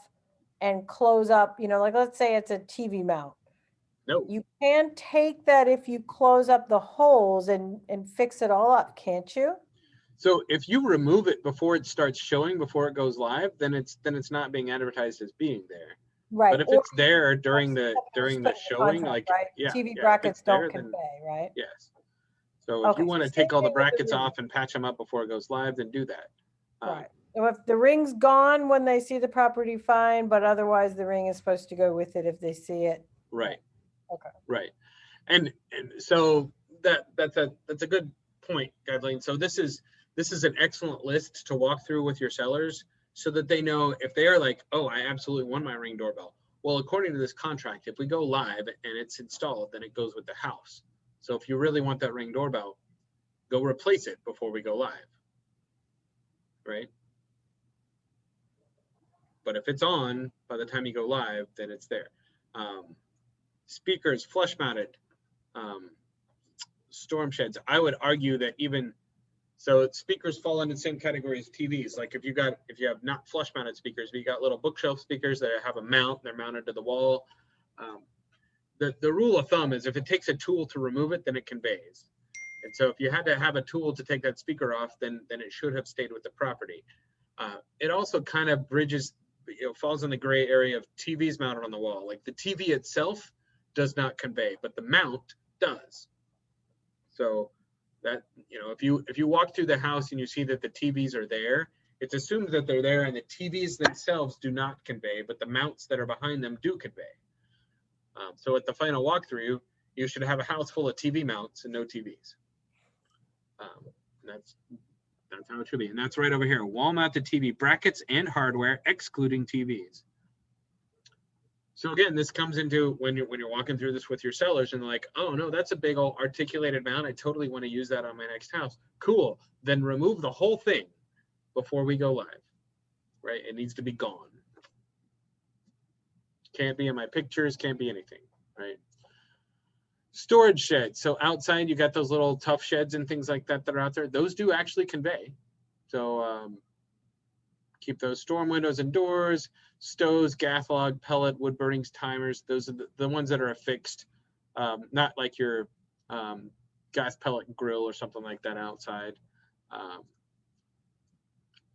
and close up, like let's say it's a TV mount. No. You can take that if you close up the holes and fix it all up, can't you? So if you remove it before it starts showing, before it goes live, then it's not being advertised as being there. Right. But if it's there during the showing, content, like right? yeah, TV yeah, brackets don't there, convey, right? Yes. So if you want to take all the brackets off and patch them up before it goes live, then do that. Right. So if the ring's gone when they see the property, fine, but otherwise the ring is supposed to go with it if they see it. Right. Okay. Right. And so that's a good point, Kathleen. So this is an excellent list to walk through with your sellers so that they know if they are like, oh, I absolutely want my Ring doorbell. Well, according to this contract, if we go live and it's installed, then it goes with the house. So if you really want that Ring doorbell, go replace it before we go live. Right? But if it's on by the time you go live, then it's there. Speakers, flush mounted, storm sheds. I would argue that so speakers fall into the same category as TVs. Like if you have not flush mounted speakers, but you got little bookshelf speakers that have a mount, they're mounted to the wall. The rule of thumb is if it takes a tool to remove it, then it conveys. And so if you had to have a tool to take that speaker off, then it should have stayed with the property. It also kind of bridges, falls in the gray area of TVs mounted on the wall. Like the TV itself does not convey, but the mount does. So that, if you walk through the house and you see that the TVs are there, it's assumed that they're there, and the TVs themselves do not convey, but the mounts that are behind them do convey. So at the final walkthrough, you should have a house full of TV mounts and no TVs. That's how it should be. And that's right over here, wall mounted TV brackets and hardware, excluding TVs. So again, this comes into when you're walking through this with your sellers and they're like, oh no, that's a big old articulated mount. I totally want to use that on my next house. Cool. Then remove the whole thing before we go live, right? It needs to be gone. Can't be in my pictures, can't be anything, right? Storage sheds. So outside you got those little tough sheds and things like that that are out there. Those do actually convey. So keep those storm windows and doors, stoves, gas log, pellet, wood burnings, timers. Those are the ones that are affixed, not like your gas pellet grill or something like that outside.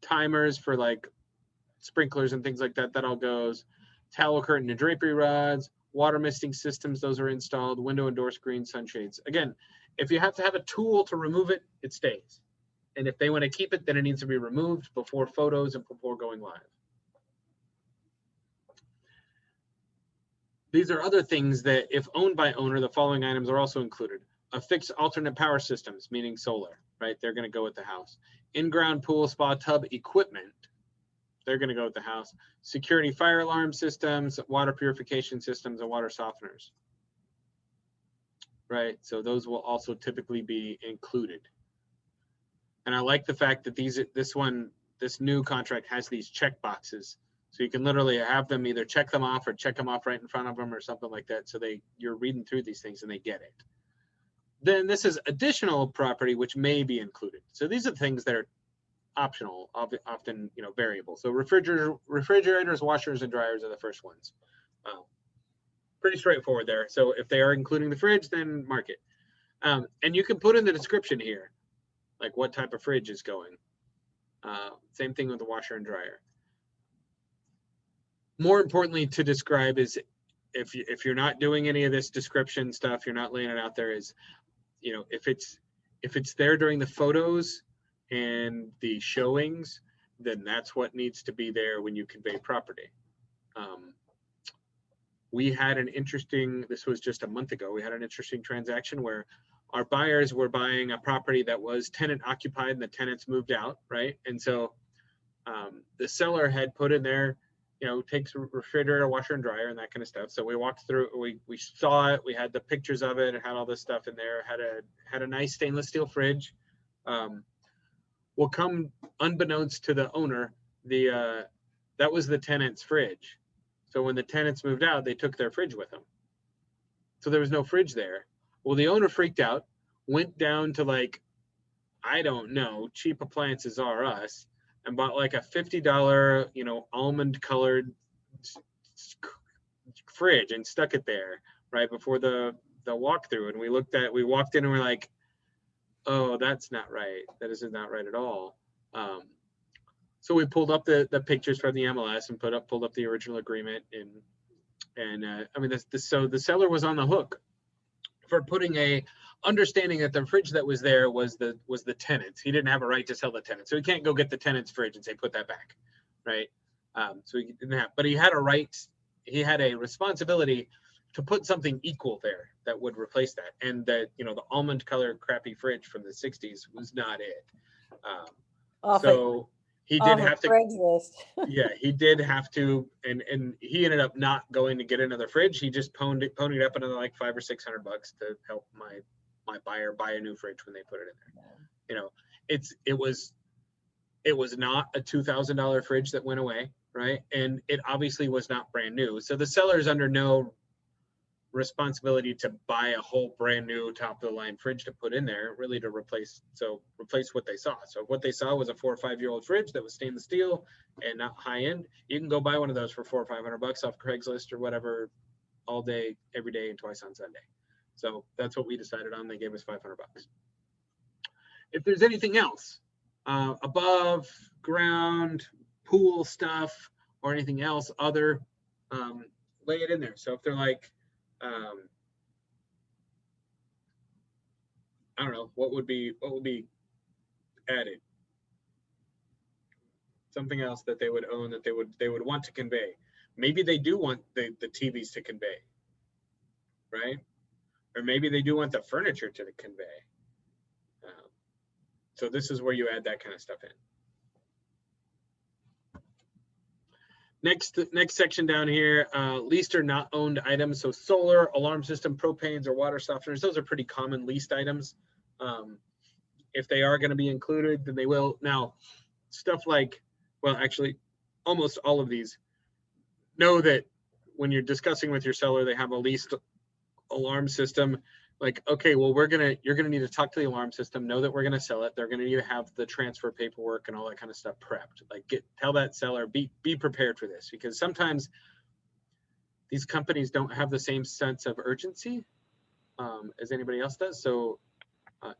Timers for like sprinklers and things like that, that all goes. Towel curtain and drapery rods, water misting systems, those are installed. Window and door screens, sunshades. Again, if you have to have a tool to remove it, it stays. And if they want to keep it, then it needs to be removed before photos and before going live. These are other things that if owned by owner, the following items are also included. Affixed alternate power systems, meaning solar, right? They're going to go with the house. In-ground pool, spa, tub equipment, they're going to go with the house. Security fire alarm systems, water purification systems, and water softeners, right? So those will also typically be included. And I like the fact that this new contract has these check boxes. So you can literally have them either check them off or check them off right in front of them or something like that. So you're reading through these things and they get it. Then this is additional property, which may be included. So these are things that are optional, often variable. So refrigerators, washers, and dryers are the first ones. Pretty straightforward there. So if they are including the fridge, then mark it. And you can put in the description here, like what type of fridge is going. Same thing with the washer and dryer. More importantly to describe is if you're not doing any of this description stuff, you're not laying it out there, is if it's there during the photos and the showings, then that's what needs to be there when you convey property. We had this was just a month ago, we had an interesting transaction where our buyers were buying a property that was tenant occupied and the tenants moved out, right? And so the seller had put in there, takes a refrigerator, washer and dryer and that kind of stuff. So we walked through, we saw it, we had the pictures of it, it had all this stuff in there, had a nice stainless steel fridge. Will come unbeknownst to the owner, that was the tenant's fridge. So when the tenants moved out, they took their fridge with them. So there was no fridge there. Well, the owner freaked out, went down to like, I don't know, Cheap Appliances R Us, and bought like a $50, almond colored fridge and stuck it there right before the walkthrough. And we walked in and we're like, oh, that's not right. That is not right at all. So we pulled up the pictures from the MLS and pulled up the original agreement, and I mean, so the seller was on the hook for putting a understanding that the fridge that was there was the tenant's. He didn't have a right to sell the tenant, so he can't go get the tenant's fridge and say put that back, right? So he didn't have, but he had a right. He had a responsibility to put something equal there that would replace that, and that the almond colored crappy fridge from the 60s was not it. So he did have to. Craigslist. Yeah, he did have to, and he ended up not going to get another fridge. He just ponied up another like $500 or $600 to help my buyer buy a new fridge when they put it in there. It was not a $2,000 fridge that went away, right? And it obviously was not brand new. So the seller's under no responsibility to buy a whole brand new top of the line fridge to put in there, really to replace what they saw. So what they saw was a 4 or 5 year old fridge that was stainless steel and not high end. You can go buy one of those for $400 or $500 off Craigslist or whatever, all day, every day, and twice on Sunday. So that's what we decided on. They gave us $500. If there's anything else above ground pool stuff or anything else other, lay it in there. So if they're like, I don't know, what would be added? Something else that they would own that they would want to convey. Maybe they do want the TVs to convey, right? Or maybe they do want the furniture to convey. So this is where you add that kind of stuff in. Next section down here, leased or not owned items. So solar, alarm system, propanes, or water softeners. Those are pretty common leased items. If they are going to be included, then they will. Now, stuff like, well, actually, almost all of these, know that when you're discussing with your seller, they have a leased alarm system. Like, okay, well, you're gonna need to talk to the alarm system, know that we're gonna sell it. They're gonna need to have the transfer paperwork and all that kind of stuff prepped. Like, tell that seller, be prepared for this, because sometimes these companies don't have the same sense of urgency as anybody else does. So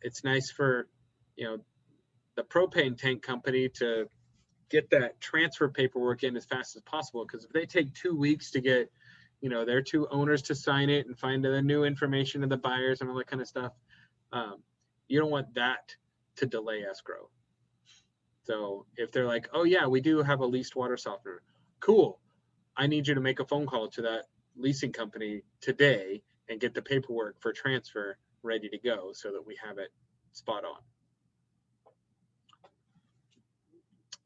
it's nice for the propane tank company to get that transfer paperwork in as fast as possible, because if they take 2 weeks to get their two owners to sign it and find the new information to the buyers and all that kind of stuff, you don't want that to delay escrow. So if they're like, oh yeah, we do have a leased water softener, cool, I need you to make a phone call to that leasing company today and get the paperwork for transfer ready to go so that we have it spot on.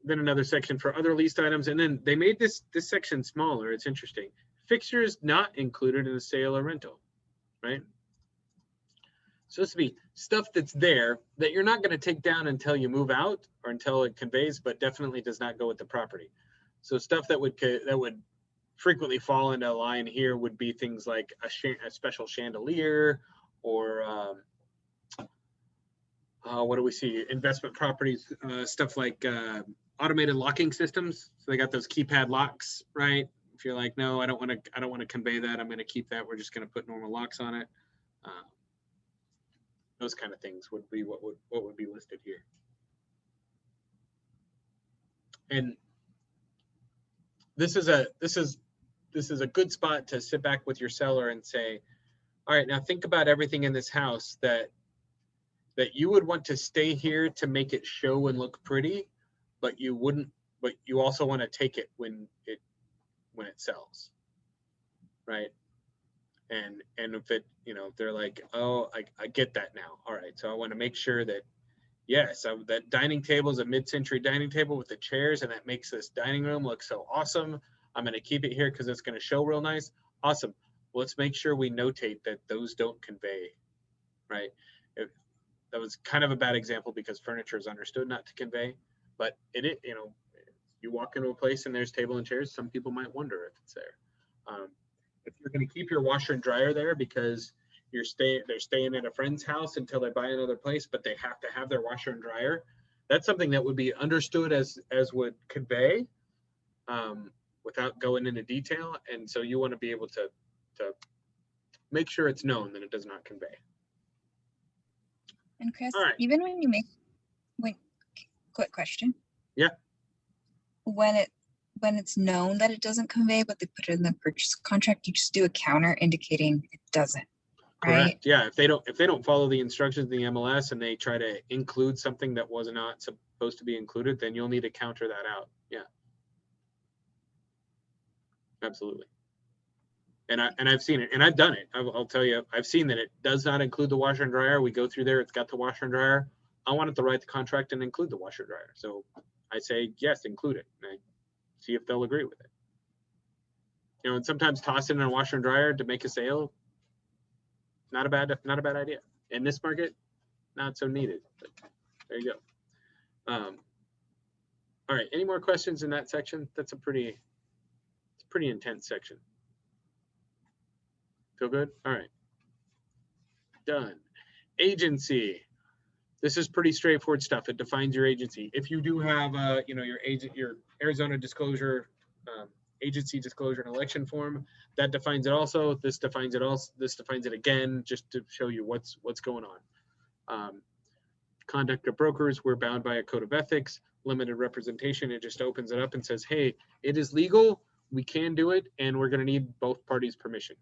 Then another section for other leased items, and then they made this section smaller. It's interesting. Fixtures not included in the sale or rental, right? So this would be stuff that's there that you're not going to take down until you move out or until it conveys, but definitely does not go with the property. So stuff that would frequently fall into a line here would be things like a special chandelier, or what do we see? Investment properties, stuff like automated locking systems. So they got those keypad locks, right? If you're like, no, I don't want to convey that, I'm going to keep that, we're just going to put normal locks on it. Those kind of things would be what would be listed here. And this is a good spot to sit back with your seller and say, all right, now think about everything in this house that you would want to stay here to make it show and look pretty, but you also want to take it when it sells, right? And if it, they're like, oh, I get that now. All right, so I want to make sure that, yes, that dining table is a mid-century dining table with the chairs, and that makes this dining room look so awesome. I'm going to keep it here because it's going to show real nice. Awesome. Well, let's make sure we notate that those don't convey, right? That was kind of a bad example because furniture is understood not to convey, but it's You walk into a place and there's table and chairs, some people might wonder if it's there. If you're going to keep your washer and dryer there because they're staying at a friend's house until they buy another place, but they have to have their washer and dryer, that's something that would be understood as would convey without going into detail. And so you want to be able to make sure it's known that it does not convey. And Chris, All right. even quick question. Yeah. When it's known that it doesn't convey, but they put it in the purchase contract, you just do a counter indicating it doesn't. Right? Correct. Yeah. If they don't follow the instructions in the MLS and they try to include something that was not supposed to be included, then you'll need to counter that out. Yeah. Absolutely. And I've seen it, and I've done it. I'll tell you, I've seen that it does not include the washer and dryer. We go through there, it's got the washer and dryer. I want it to write the contract and include the washer and dryer. So I say, yes, include it. And I see if they'll agree with it. You know, and sometimes tossing in a washer and dryer to make a sale, not a bad idea. In this market, not so needed. But there you go. All right, any more questions in that section? It's a pretty intense section. Feel good? All right. Done. Agency. This is pretty straightforward stuff. It defines your agency. If you do have, your Arizona disclosure, agency disclosure and election form, that defines it also. This defines it also. This defines it again, just to show you what's going on. Conduct of brokers, we're bound by a code of ethics. Limited representation, it just opens it up and says, hey, it is legal. We can do it, and we're going to need both parties' permission.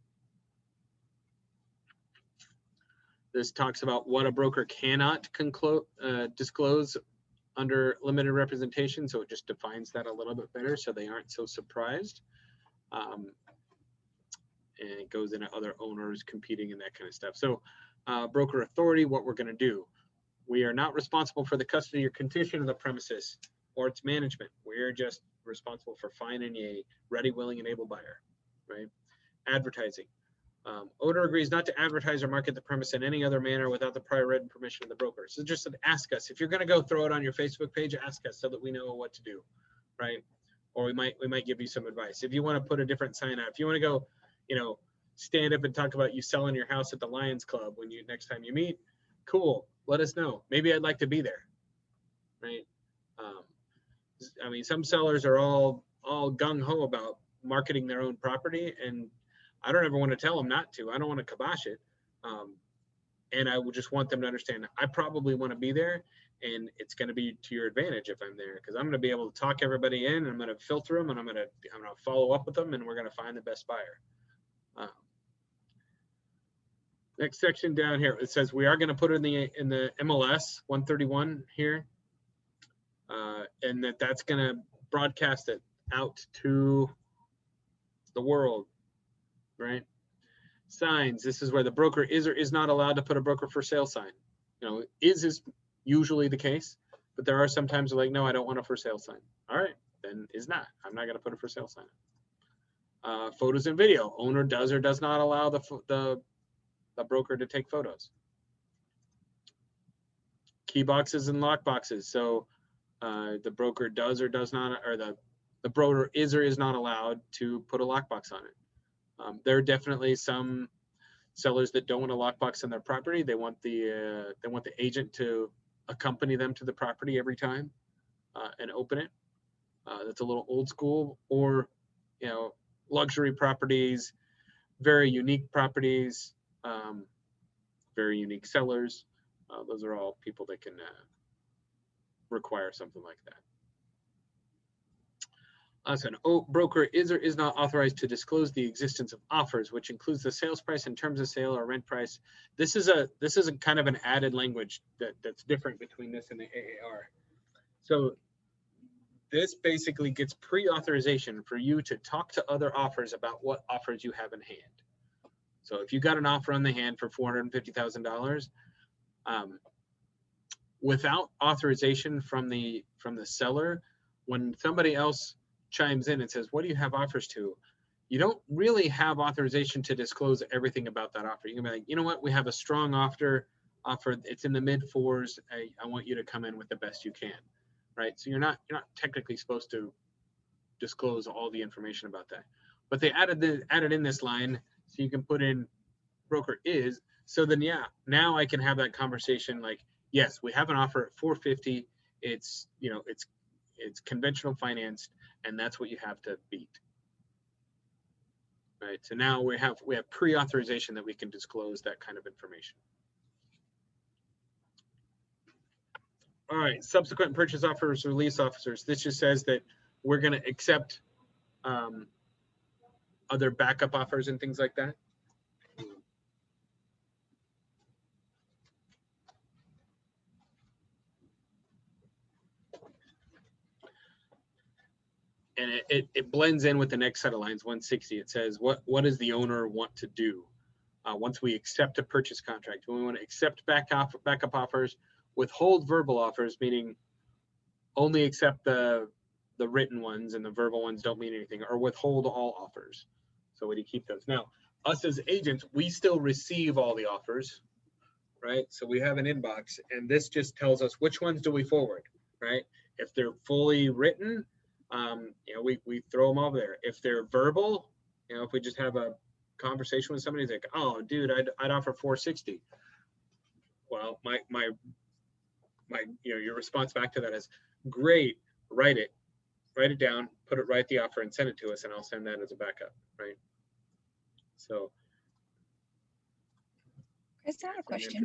This talks about what a broker cannot disclose under limited representation. So it just defines that a little bit better so they aren't so surprised. And it goes into other owners competing and that kind of stuff. So broker authority, what we're going to do. We are not responsible for the custody or condition of the premises or its management. We're just responsible for finding a ready, willing, and able buyer, right? Advertising. Owner agrees not to advertise or market the premise in any other manner without the prior written permission of the broker. So just ask us. If you're going to go throw it on your Facebook page, ask us so that we know what to do, right? Or we might give you some advice. If you want to put a different sign out, if you want to go, stand up and talk about you selling your house at the Lions Club when next time you meet, cool. Let us know. Maybe I'd like to be there, right? I mean, some sellers are all gung ho about marketing their own property, and I don't ever want to tell them not to. I don't want to kibosh it. And I would just want them to understand I probably want to be there, and it's going to be to your advantage if I'm there, because I'm going to be able to talk everybody in, and I'm going to filter them, and I'm going to follow up with them, and we're going to find the best buyer. Next section down here, it says we are going to put it in the MLS 131 here, and that's going to broadcast it out to the world. Right? Signs. This is where the broker is or is not allowed to put a broker for sale sign. Is usually the case, but there are some times they're like, no, I don't want a for sale sign. All right, then is not. I'm not going to put a for sale sign. Photos and video. Owner does or does not allow the broker to take photos. Key boxes and lock boxes. So the broker does or does not, or the broker is or is not allowed to put a lockbox on it. There are definitely some sellers that don't want a lockbox on their property. They want the agent to accompany them to the property every time and open it. That's a little old school. Or luxury properties, very unique properties, very unique sellers. Those are all people that can require something like that. An broker is or is not authorized to disclose the existence of offers, which includes the sales price and terms of sale or rent price. This is a kind of an added language that's different between this and the AAR. So this basically gets pre-authorization for you to talk to other offers about what offers you have in hand. So if you got an offer on the hand for $450,000, without authorization from the seller, when somebody else chimes in and says, what do you have offers to? You don't really have authorization to disclose everything about that offer. You can be like, you know what, we have a strong offer, it's in the mid fours. I want you to come in with the best you can, right? So you're not technically supposed to disclose all the information about that. But they added in this line, so you can put in broker is. So then, yeah, now I can have that conversation like, yes, we have an offer at 450. It's, you know, it's conventional financed, and that's what you have to beat. Right. So now we have pre-authorization that we can disclose that kind of information. All right, subsequent purchase offers or lease officers. This just says that we're going to accept other backup offers and things like that. And it blends in with the next set of lines, 160. It says, what does the owner want to do once we accept a purchase contract? We want to accept backup offers, withhold verbal offers, meaning only accept the written ones and the verbal ones don't mean anything, or withhold all offers. So we keep those. Now, us as agents, we still receive all the offers, right? So we have an inbox, and this just tells us which ones do we forward, right? If they're fully written, you know, we throw them over there. If they're verbal, you know, if we just have a conversation with somebody, like, oh, dude, I'd offer 460. Well, my you know, your response back to that is, great, write it down, write the offer and send it to us, and I'll send that as a backup, right? So Chris, I have a question.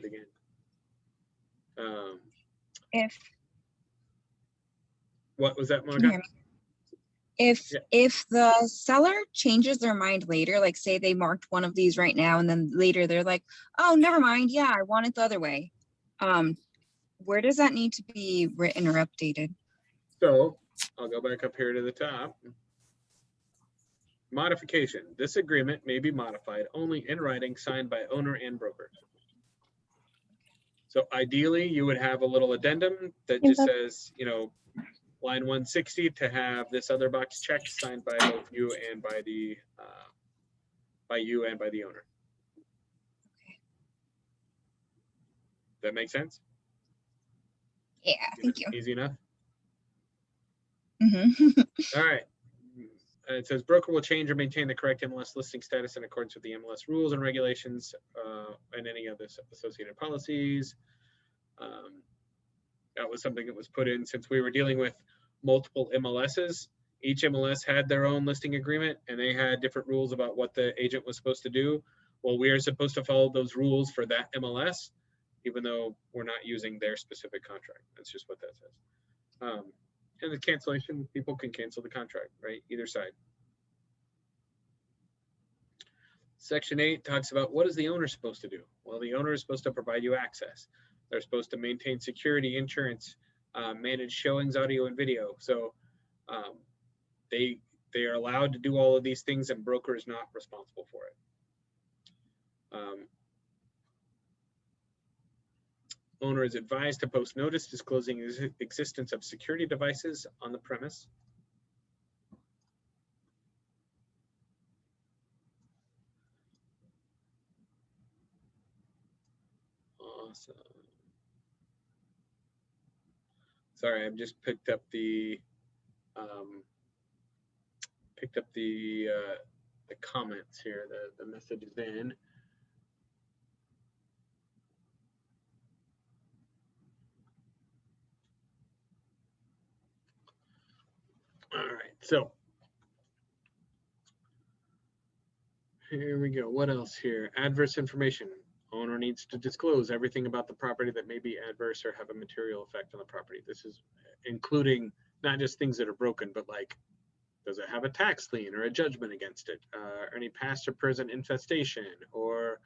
If what was that, Can you hear me? If the seller changes their mind later, like say they marked one of these right now and then later they're like, oh, never mind, yeah, I want it the other way, where does that need to be written or updated? So I'll go back up here to the top. Modification. This agreement may be modified only in writing, signed by owner and broker. So ideally, you would have a little addendum that just says, you know, line 160 to have this other box checked, signed by both you and by the owner. Okay. That make sense? Yeah, thank you. Easy enough. Mm-hmm. All right. It says broker will change or maintain the correct MLS listing status in accordance with the MLS rules and regulations and any other associated policies. That was something that was put in since we were dealing with multiple MLSs. Each MLS had their own listing agreement, and they had different rules about what the agent was supposed to do. Well, we are supposed to follow those rules for that MLS, even though we're not using their specific contract. That's just what that says. And the cancellation, people can cancel the contract, right? Either side. Section 8 talks about what is the owner supposed to do? Well, the owner is supposed to provide you access. They're supposed to maintain security, insurance, manage showings, audio, and video. So they are allowed to do all of these things, and broker is not responsible for it. Owner is advised to post notice disclosing existence of security devices on the premise. Awesome. Sorry, I've just picked up the comments here, the messages in. All right, so here we go. What else here? Adverse information. Owner needs to disclose everything about the property that may be adverse or have a material effect on the property. This is including not just things that are broken, but like, does it have a tax lien or a judgment against it? Any past or present infestation, or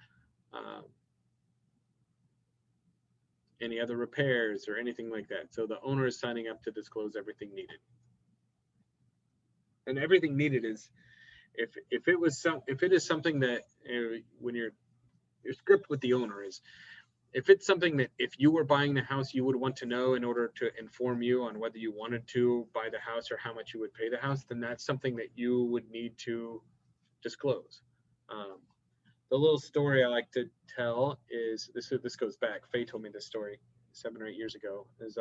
any other repairs or anything like that. So the owner is signing up to disclose everything needed. And everything needed is, if it is something that when your script with the owner is, if it's something that if you were buying the house, you would want to know in order to inform you on whether you wanted to buy the house or how much you would pay the house, then that's something that you would need to disclose. The little story I like to tell is this goes back. Faye told me this story 7 or 8 years ago. Is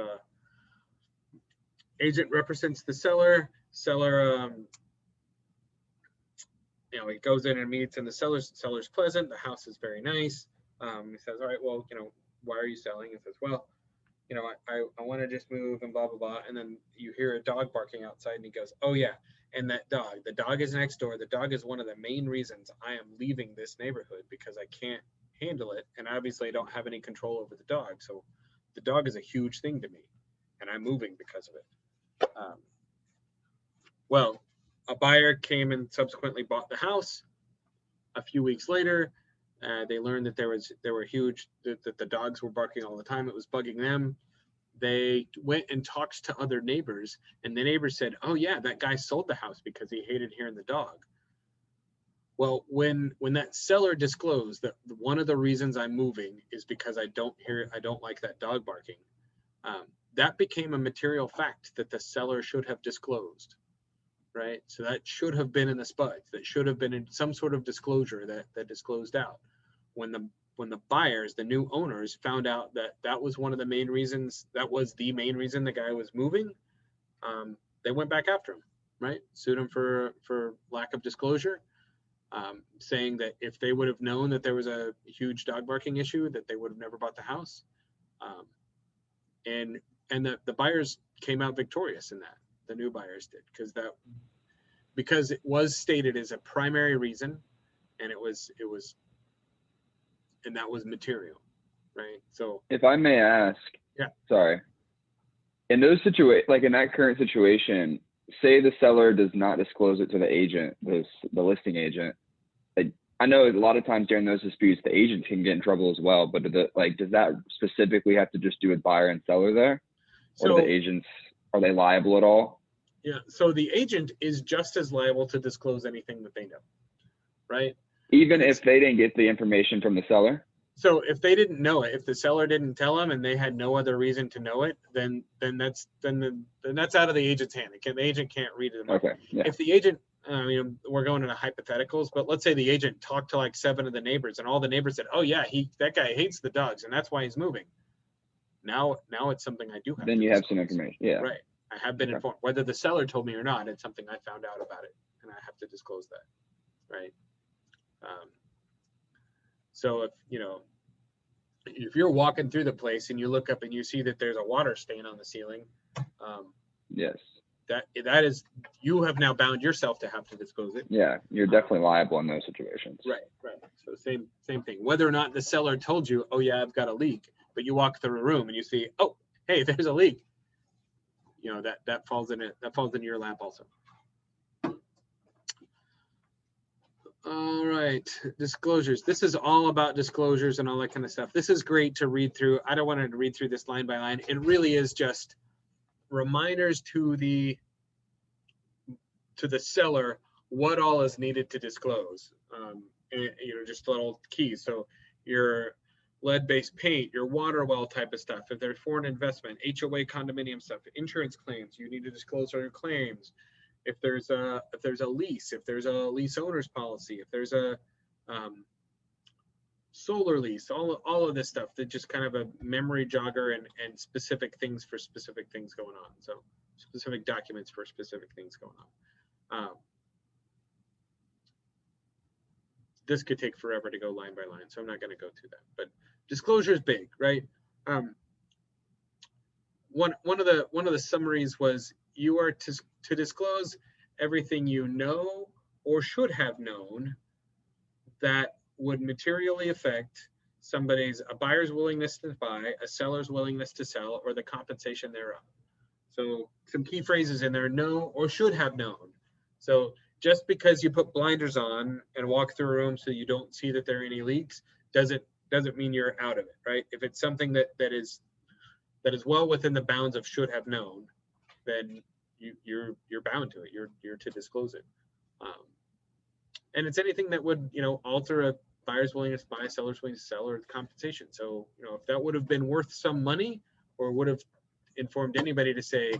agent represents the seller. seller, you know, he goes in and meets, and the seller's pleasant. The house is very nice. He says, all right, well, you know, why are you selling? He says, well, you know, I want to just move and blah, blah, blah. And then you hear a dog barking outside, and he goes, oh yeah. And the dog is next door. The dog is one of the main reasons I am leaving this neighborhood, because I can't handle it. And obviously I don't have any control over the dog. So the dog is a huge thing to me, and I'm moving because of it. Well, a buyer came and subsequently bought the house. A few weeks later, they learned that that the dogs were barking all the time. It was bugging them. They went and talked to other neighbors, and the neighbors said, oh yeah, that guy sold the house because he hated hearing the dog. Well, when that seller disclosed that one of the reasons I'm moving is because I don't like that dog barking, that became a material fact that the seller should have disclosed, right? So that should have been in the SPUDs. That should have been in some sort of disclosure that disclosed out. When the buyers, the new owners, found out that was one of the main reasons, that was the main reason the guy was moving, they went back after him, right? Sued him for lack of disclosure, saying that if they would have known that there was a huge dog barking issue, that they would have never bought the house. And the buyers came out victorious in that. The new buyers did, because it was stated as a primary reason, and and that was material, right? So if I may ask, yeah, sorry, in those situations, like in that current situation, say the seller does not disclose it to the agent, the listing agent. I know a lot of times during those disputes, the agent can get in trouble as well, but does that specifically have to just do with buyer and seller there? Or the agents, are they liable at all? Yeah, so the agent is just as liable to disclose anything that they know, right? Even if they didn't get the information from the seller? So if they didn't know it, if the seller didn't tell them and they had no other reason to know it, then that's out of the agent's hand. The agent can't read it. Okay. Yeah. If the agent, we're going into hypotheticals, but let's say the agent talked to like 7 of the neighbors, and all the neighbors said, "Oh yeah, that guy hates the dogs, and that's why he's moving." Now it's something I do have. Then you have some information. Yeah. Right. I have been informed. Whether the seller told me or not, it's something I found out about it, and I have to disclose that. Right. So if you're walking through the place and you look up and you see that there's a water stain on the ceiling, yes, that is, you have now bound yourself to have to disclose it. Yeah, you're definitely liable in those situations. Right. So same thing. Whether or not the seller told you, oh yeah, I've got a leak, but you walk through a room and you see, oh, hey, there's a leak. That falls in your lap also. All right, disclosures. This is all about disclosures and all that kind of stuff. This is great to read through. I don't want to read through this line by line. It really is just reminders to the seller what all is needed to disclose. And, just little keys. So your lead-based paint, your water well type of stuff. If there's foreign investment, HOA condominium stuff, insurance claims, you need to disclose all your claims. If there's a lease, if there's a lease owner's policy, if there's a solar lease, all of this stuff, that just kind of a memory jogger and specific things for specific things going on. So specific documents for specific things going on. This could take forever to go line by line, so I'm not going to go through that. But disclosure is big, right? One of the summaries was you are to disclose everything you know or should have known that would materially affect a buyer's willingness to buy, a seller's willingness to sell, or the compensation thereof. So some key phrases in there: know or should have known. So just because you put blinders on and walk through a room so you don't see that there are any leaks doesn't mean you're out of it, right? If it's something that is well within the bounds of should have known, then you're bound to it. You're to disclose it. And it's anything that would alter a buyer's willingness to buy, seller's willingness to sell, or compensation. So if that would have been worth some money, or would have informed anybody to say,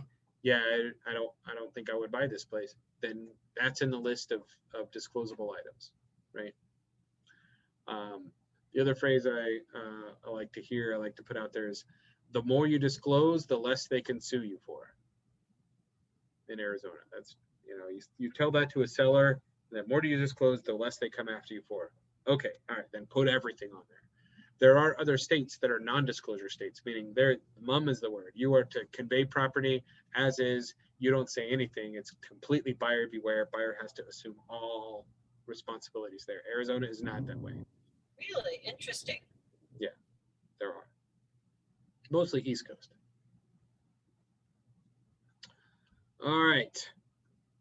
yeah, I don't think I would buy this place, then that's in the list of disclosable items, right? The other phrase I like to put out there is, the more you disclose, the less they can sue you for. in Arizona. That's, you tell that to a seller, the more you disclose, the less they come after you for. Okay, all right, then put everything on there. There are other states that are non-disclosure states, meaning mum is the word. You are to convey property as is. You don't say anything. It's completely buyer beware. Buyer has to assume all responsibilities there. Arizona is not that way. Really interesting. Yeah, there are. Mostly East Coast. All right.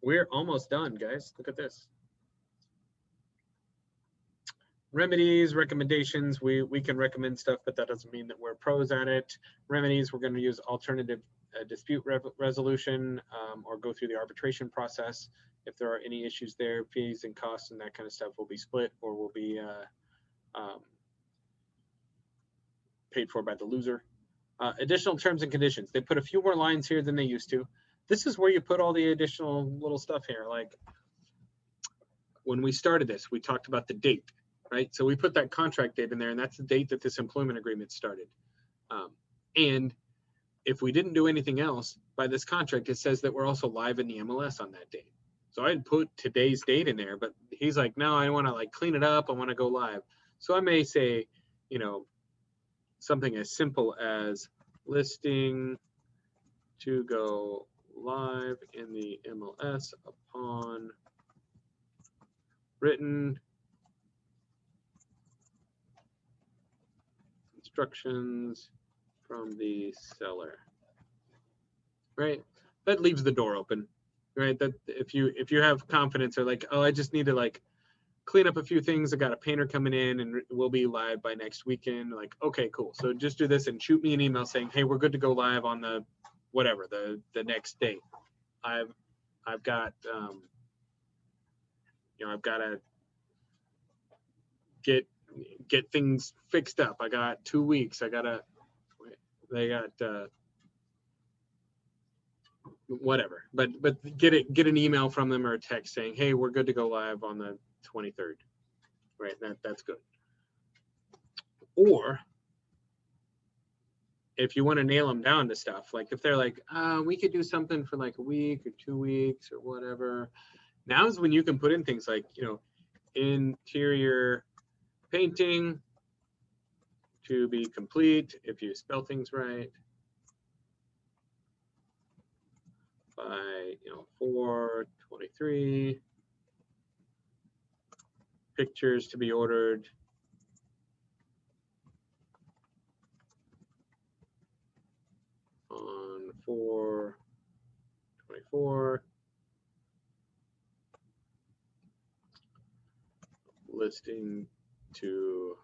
We're almost done, guys. Look at this. Remedies, recommendations, we can recommend stuff, but that doesn't mean that we're pros at it. Remedies, we're going to use alternative dispute resolution or go through the arbitration process. If there are any issues there, fees and costs and that kind of stuff will be split or will be paid for by the loser. Additional terms and conditions. They put a few more lines here than they used to. This is where you put all the additional little stuff here. Like when we started this, we talked about the date. Right, so we put that contract date in there, and that's the date that this employment agreement started. And if we didn't do anything else by this contract, it says that we're also live in the MLS on that date. So I put today's date in there, but he's like, no, I want to like clean it up. I want to go live. So I may say, something as simple as listing to go live in the MLS upon written instructions from the seller. Right, that leaves the door open. Right, that if you have confidence or like, oh, I just need to like clean up a few things, I got a painter coming in and we'll be live by next weekend, like, okay, cool, so just do this and shoot me an email saying, hey, we're good to go live on the whatever the next date. I've got I've got to get things fixed up. I got 2 weeks. They got whatever, but get an email from them or a text saying, hey, we're good to go live on the 23rd. Right, that's good. Or if you want to nail them down to stuff, like if they're like, we could do something for like a week or 2 weeks or whatever, now's when you can put in things like, interior painting to be complete, if you spell things right, by 4/23, pictures to be ordered on 4/24, listing to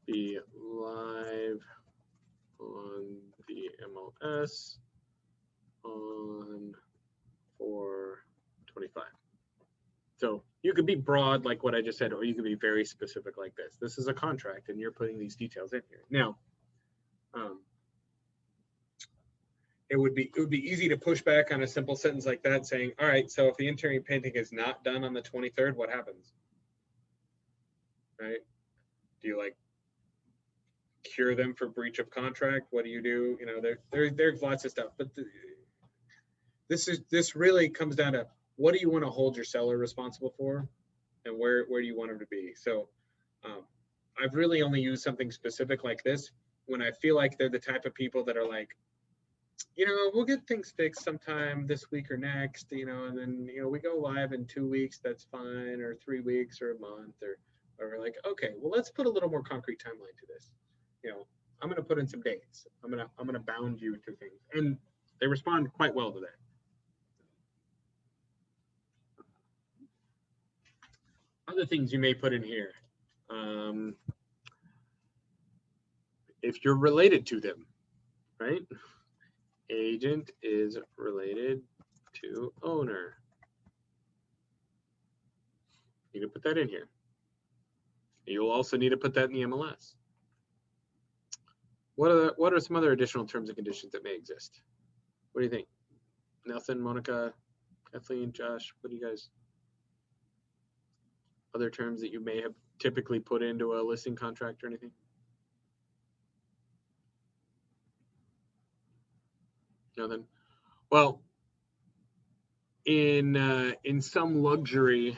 be live on the MLS on 4/25. So you could be broad like what I just said, or you could be very specific like this. This is a contract and you're putting these details in here. Now, it would be easy to push back on a simple sentence like that saying, all right, so if the interior painting is not done on the 23rd, what happens? Right? Do you like cure them for breach of contract? What do you do? There's lots of stuff, but this really comes down to what do you want to hold your seller responsible for, and where do you want them to be? So I've really only used something specific like this when I feel like they're the type of people that are like, we'll get things fixed sometime this week or next, and then we go live in 2 weeks, that's fine, or 3 weeks or a month, or we're like, okay, well, let's put a little more concrete timeline to this. I'm going to put in some dates. I'm going to bound you to things, and they respond quite well to that. Other things you may put in here, if you're related to them, right? Agent is related to owner. You can put that in here. You'll also need to put that in the MLS. What are some other additional terms and conditions that may exist? What do you think? Nelson, Monica, Kathleen, Josh, what do you guys? Other terms that you may have typically put into a listing contract or anything? Nothing. Well, in some luxury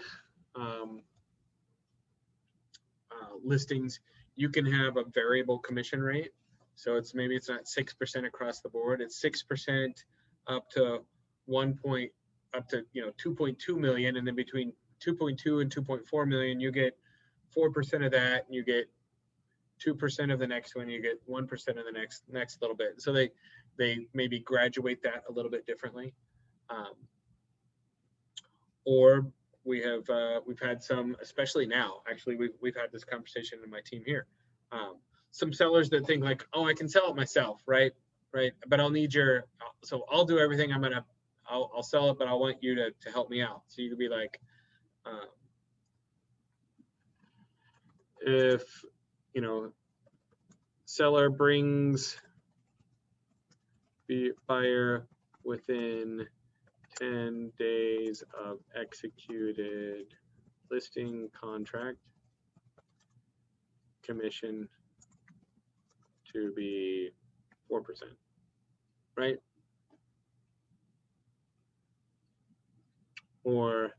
listings, you can have a variable commission rate. So it's maybe it's not 6% across the board. It's 6% up to 2.2 million, and then between 2.2 and 2.4 million, you get 4% of that, and you get 2% of the next one, you get 1% of the next little bit. So they maybe graduate that a little bit differently. Or we've had some, especially now, actually we've had this conversation in my team here. Some sellers that think like, oh, I can sell it myself, right? But I'll need so I'll do everything. I'll sell it, but I want you to help me out. So you could be like, if, seller brings the buyer within 10 days of executed listing contract, commission to be 4%, right? Or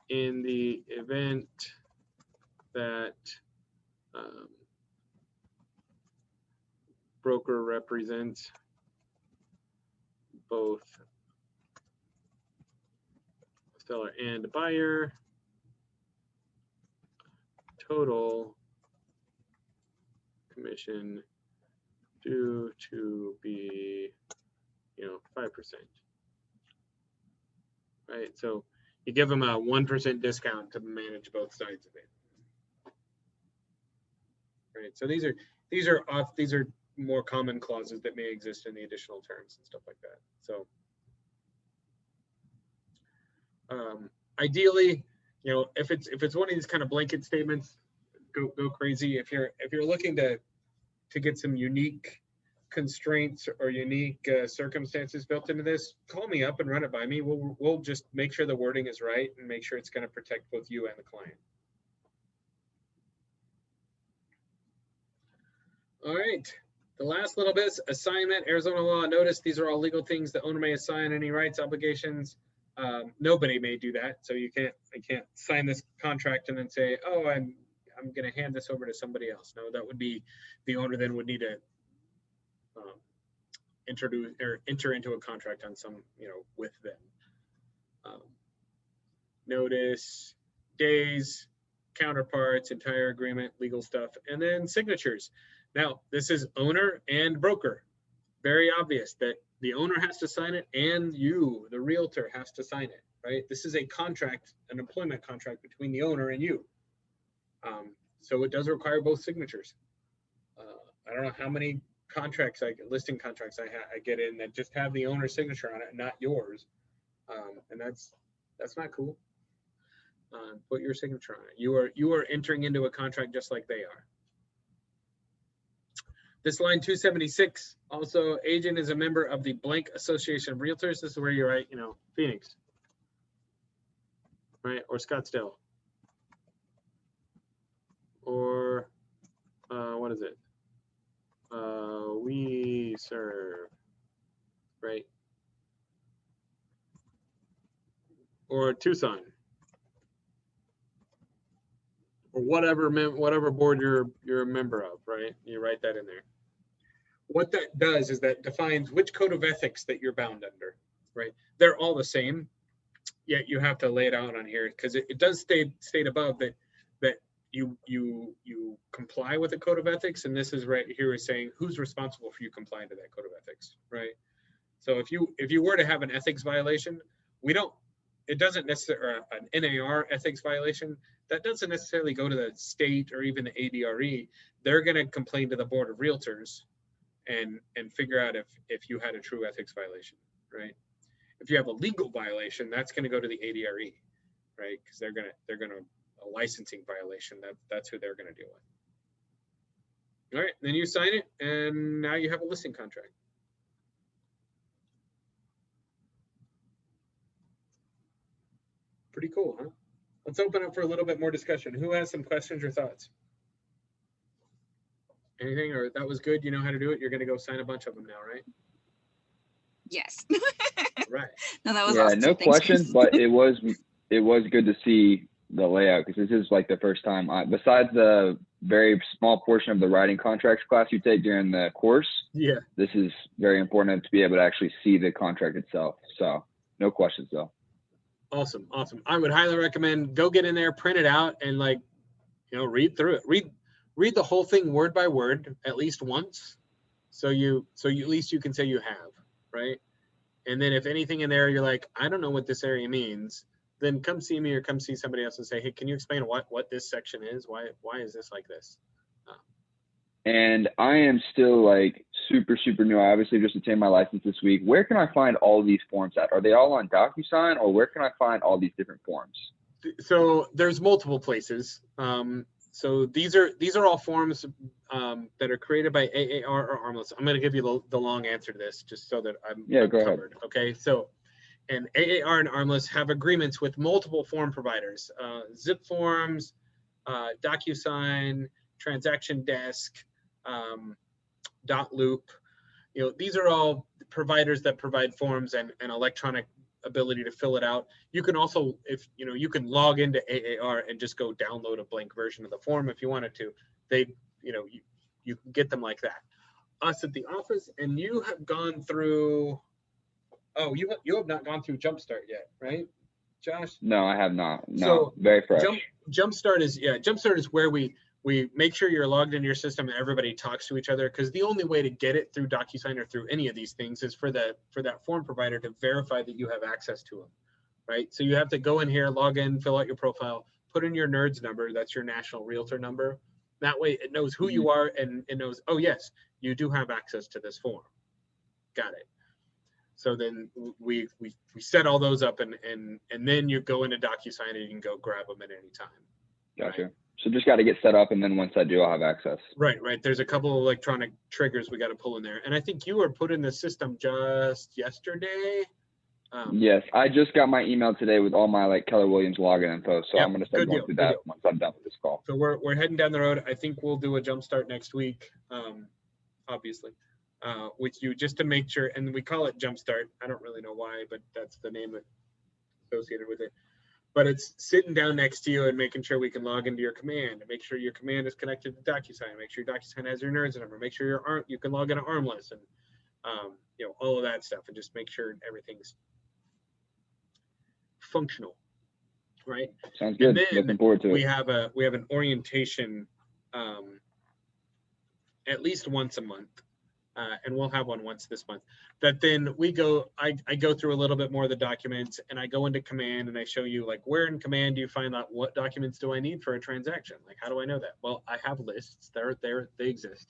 in the event that broker represents both seller and buyer, total commission due to be 5%, right? So you give them a 1% discount to manage both sides of it, right? So these are more common clauses that may exist in the additional terms and stuff like that. So ideally, if it's one of these kind of blanket statements, go crazy. If you're looking to get some unique constraints or unique circumstances built into this, call me up and run it by me. We'll just make sure the wording is right and make sure it's going to protect both you and the client. All right. The last little bit, assignment, Arizona law, notice these are all legal things. The owner may assign any rights, obligations. Nobody may do that. So I can't sign this contract and then say, oh, I'm going to hand this over to somebody else. No, that would be, the owner then would need to enter into a contract on some, with them. Notice, days, counterparts, entire agreement, legal stuff, and then signatures. Now, this is owner and broker. Very obvious that the owner has to sign it and you, the realtor, has to sign it, right? This is a contract, an employment contract between the owner and you. So it does require both signatures. I don't know how many contracts, listing contracts I get in that just have the owner's signature on it, not yours. And that's not cool. Put your signature on it. You are entering into a contract just like they are. This line 276, also agent is a member of the blank association of realtors. This is where you write, Phoenix, right? Or Scottsdale. Or what is it? We serve, right? Or Tucson. Or whatever board you're a member of, right? You write that in there. What that does is that defines which code of ethics that you're bound under, right? They're all the same, yet you have to lay it out on here because it does state above that you comply with the code of ethics, and this is right here is saying who's responsible for you complying to that code of ethics, right? So if you were to have an ethics violation, it doesn't necessarily, an NAR ethics violation, that doesn't necessarily go to the state or even the ADRE. They're going to complain to the Board of Realtors and figure out if you had a true ethics violation, right? If you have a legal violation, that's going to go to the ADRE, right? Because they're gonna a licensing violation, that's who they're going to deal with. All right, then you sign it, and now you have a listing contract. Pretty cool, huh? Let's open up for a little bit more discussion. Who has some questions or thoughts? Anything, or that was good, you know how to do it? You're going to go sign a bunch of them now, right? Yes. Right. No, that was Yeah, awesome. no Thanks, question, Chris. but it was good to see the layout, because this is like the first time besides the very small portion of the writing contracts class you take during the course. Yeah. This is very important to be able to actually see the contract itself. So no questions though. Awesome. Awesome. I would highly recommend go get in there, print it out, and like, read through it. Read the whole thing word by word at least once. So you at least you can say you have, right? And then if anything in there, you're like, I don't know what this area means, then come see me or come see somebody else and say, hey, can you explain what this section is? Why is this like this? And I am still like super new. I obviously just obtained my license this week. Where can I find all these forms at? Are they all on DocuSign, or where can I find all these different forms? So there's multiple places. So these are all forms that are created by AAR or Armless. I'm going to give you the long answer to this, just so that I'm go covered. ahead. Okay, so and AAR and Armless have agreements with multiple form providers: Zip Forms, DocuSign, Transaction Desk, Loop. These are all providers that provide forms and electronic ability to fill it out. You can also, if you can log into AAR and just go download a blank version of the form if you wanted to. They, you can get them like that. Us at the office, and you have gone through. Oh, you have not gone through Jumpstart yet, right, Josh? No, I have not. No, so very fresh. Jumpstart is where we make sure you're logged into your system and everybody talks to each other, because the only way to get it through DocuSign or through any of these things is for that form provider to verify that you have access to them, right? So you have to go in here, log in, fill out your profile, put in your NERDS number, that's your national realtor number. That way it knows who you are, and it knows, oh yes, you do have access to this form. Got it. So then we set all those up, and then you go into DocuSign and you can go grab them at any time. Gotcha. Right? So just got to get set up, and then once I do, I'll have access. Right. There's a couple of electronic triggers we got to pull in there, and I think you were put in the system just yesterday. Yes, I just got my email today with all my Keller Williams login info, so I'm going to start going through that once I'm done with this call. So we're heading down the road. I think we'll do a Jumpstart next week, obviously, with you, just to make sure. And we call it Jumpstart. I don't really know why, but that's the name associated with it. But it's sitting down next to you and making sure we can log into your command, and make sure your command is connected to DocuSign, make sure DocuSign has your NERDS number, make sure you can log into Armless, and all of that stuff, and just make sure everything's functional, right? Sounds good. Looking forward to it. We have an orientation at least once a month, and we'll have one once this month. That then I go through a little bit more of the documents, and I go into command, and I show you where in command do you find out what documents do I need for a transaction? How do I know that? Well, I have lists. They exist.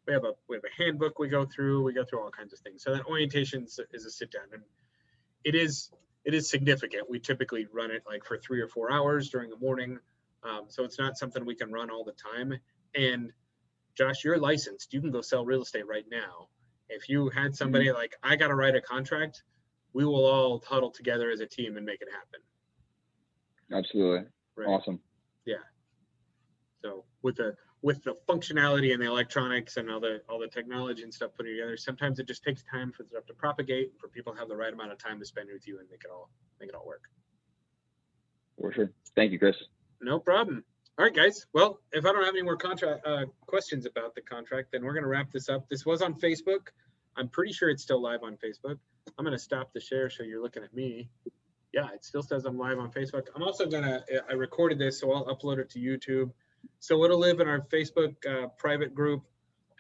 We have a handbook we go through all kinds of things. So that orientation is a sit down, and it is significant. We typically run it for 3 or 4 hours during the morning. So it's not something we can run all the time. And Josh, you're licensed. You can go sell real estate right now. If you had somebody I got to write a contract, we will all huddle together as a team and make it happen. Absolutely. Right. Awesome. Yeah. So with the functionality and the electronics and all the technology and stuff put together, sometimes it just takes time for stuff to propagate, for people to have the right amount of time to spend with you and make it all work. For sure. Thank you, Chris. No problem. All right, guys. Well, if I don't have any more questions about the contract, then we're going to wrap this up. This was on Facebook. I'm pretty sure it's still live on Facebook. I'm going to stop the share so you're looking at me. Yeah, it still says I'm live on Facebook. I'm also I recorded this, so I'll upload it to YouTube. So it'll live in our Facebook private group,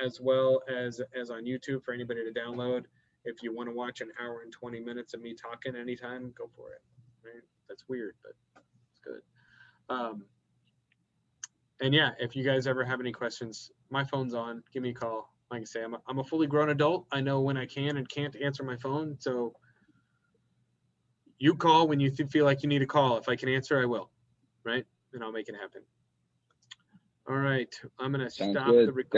as well as on YouTube for anybody to download. If you want to watch an hour and 20 minutes of me talking anytime, go for it. Right? That's weird, but it's good. And yeah, if you guys ever have any questions, my phone's on. Give me a call. Like I say, I'm a fully grown adult. I know when I can and can't answer my phone. So you call when you feel like you need a call. If I can answer, I will. Right? And I'll make it happen. All right. I'm going to stop the recording.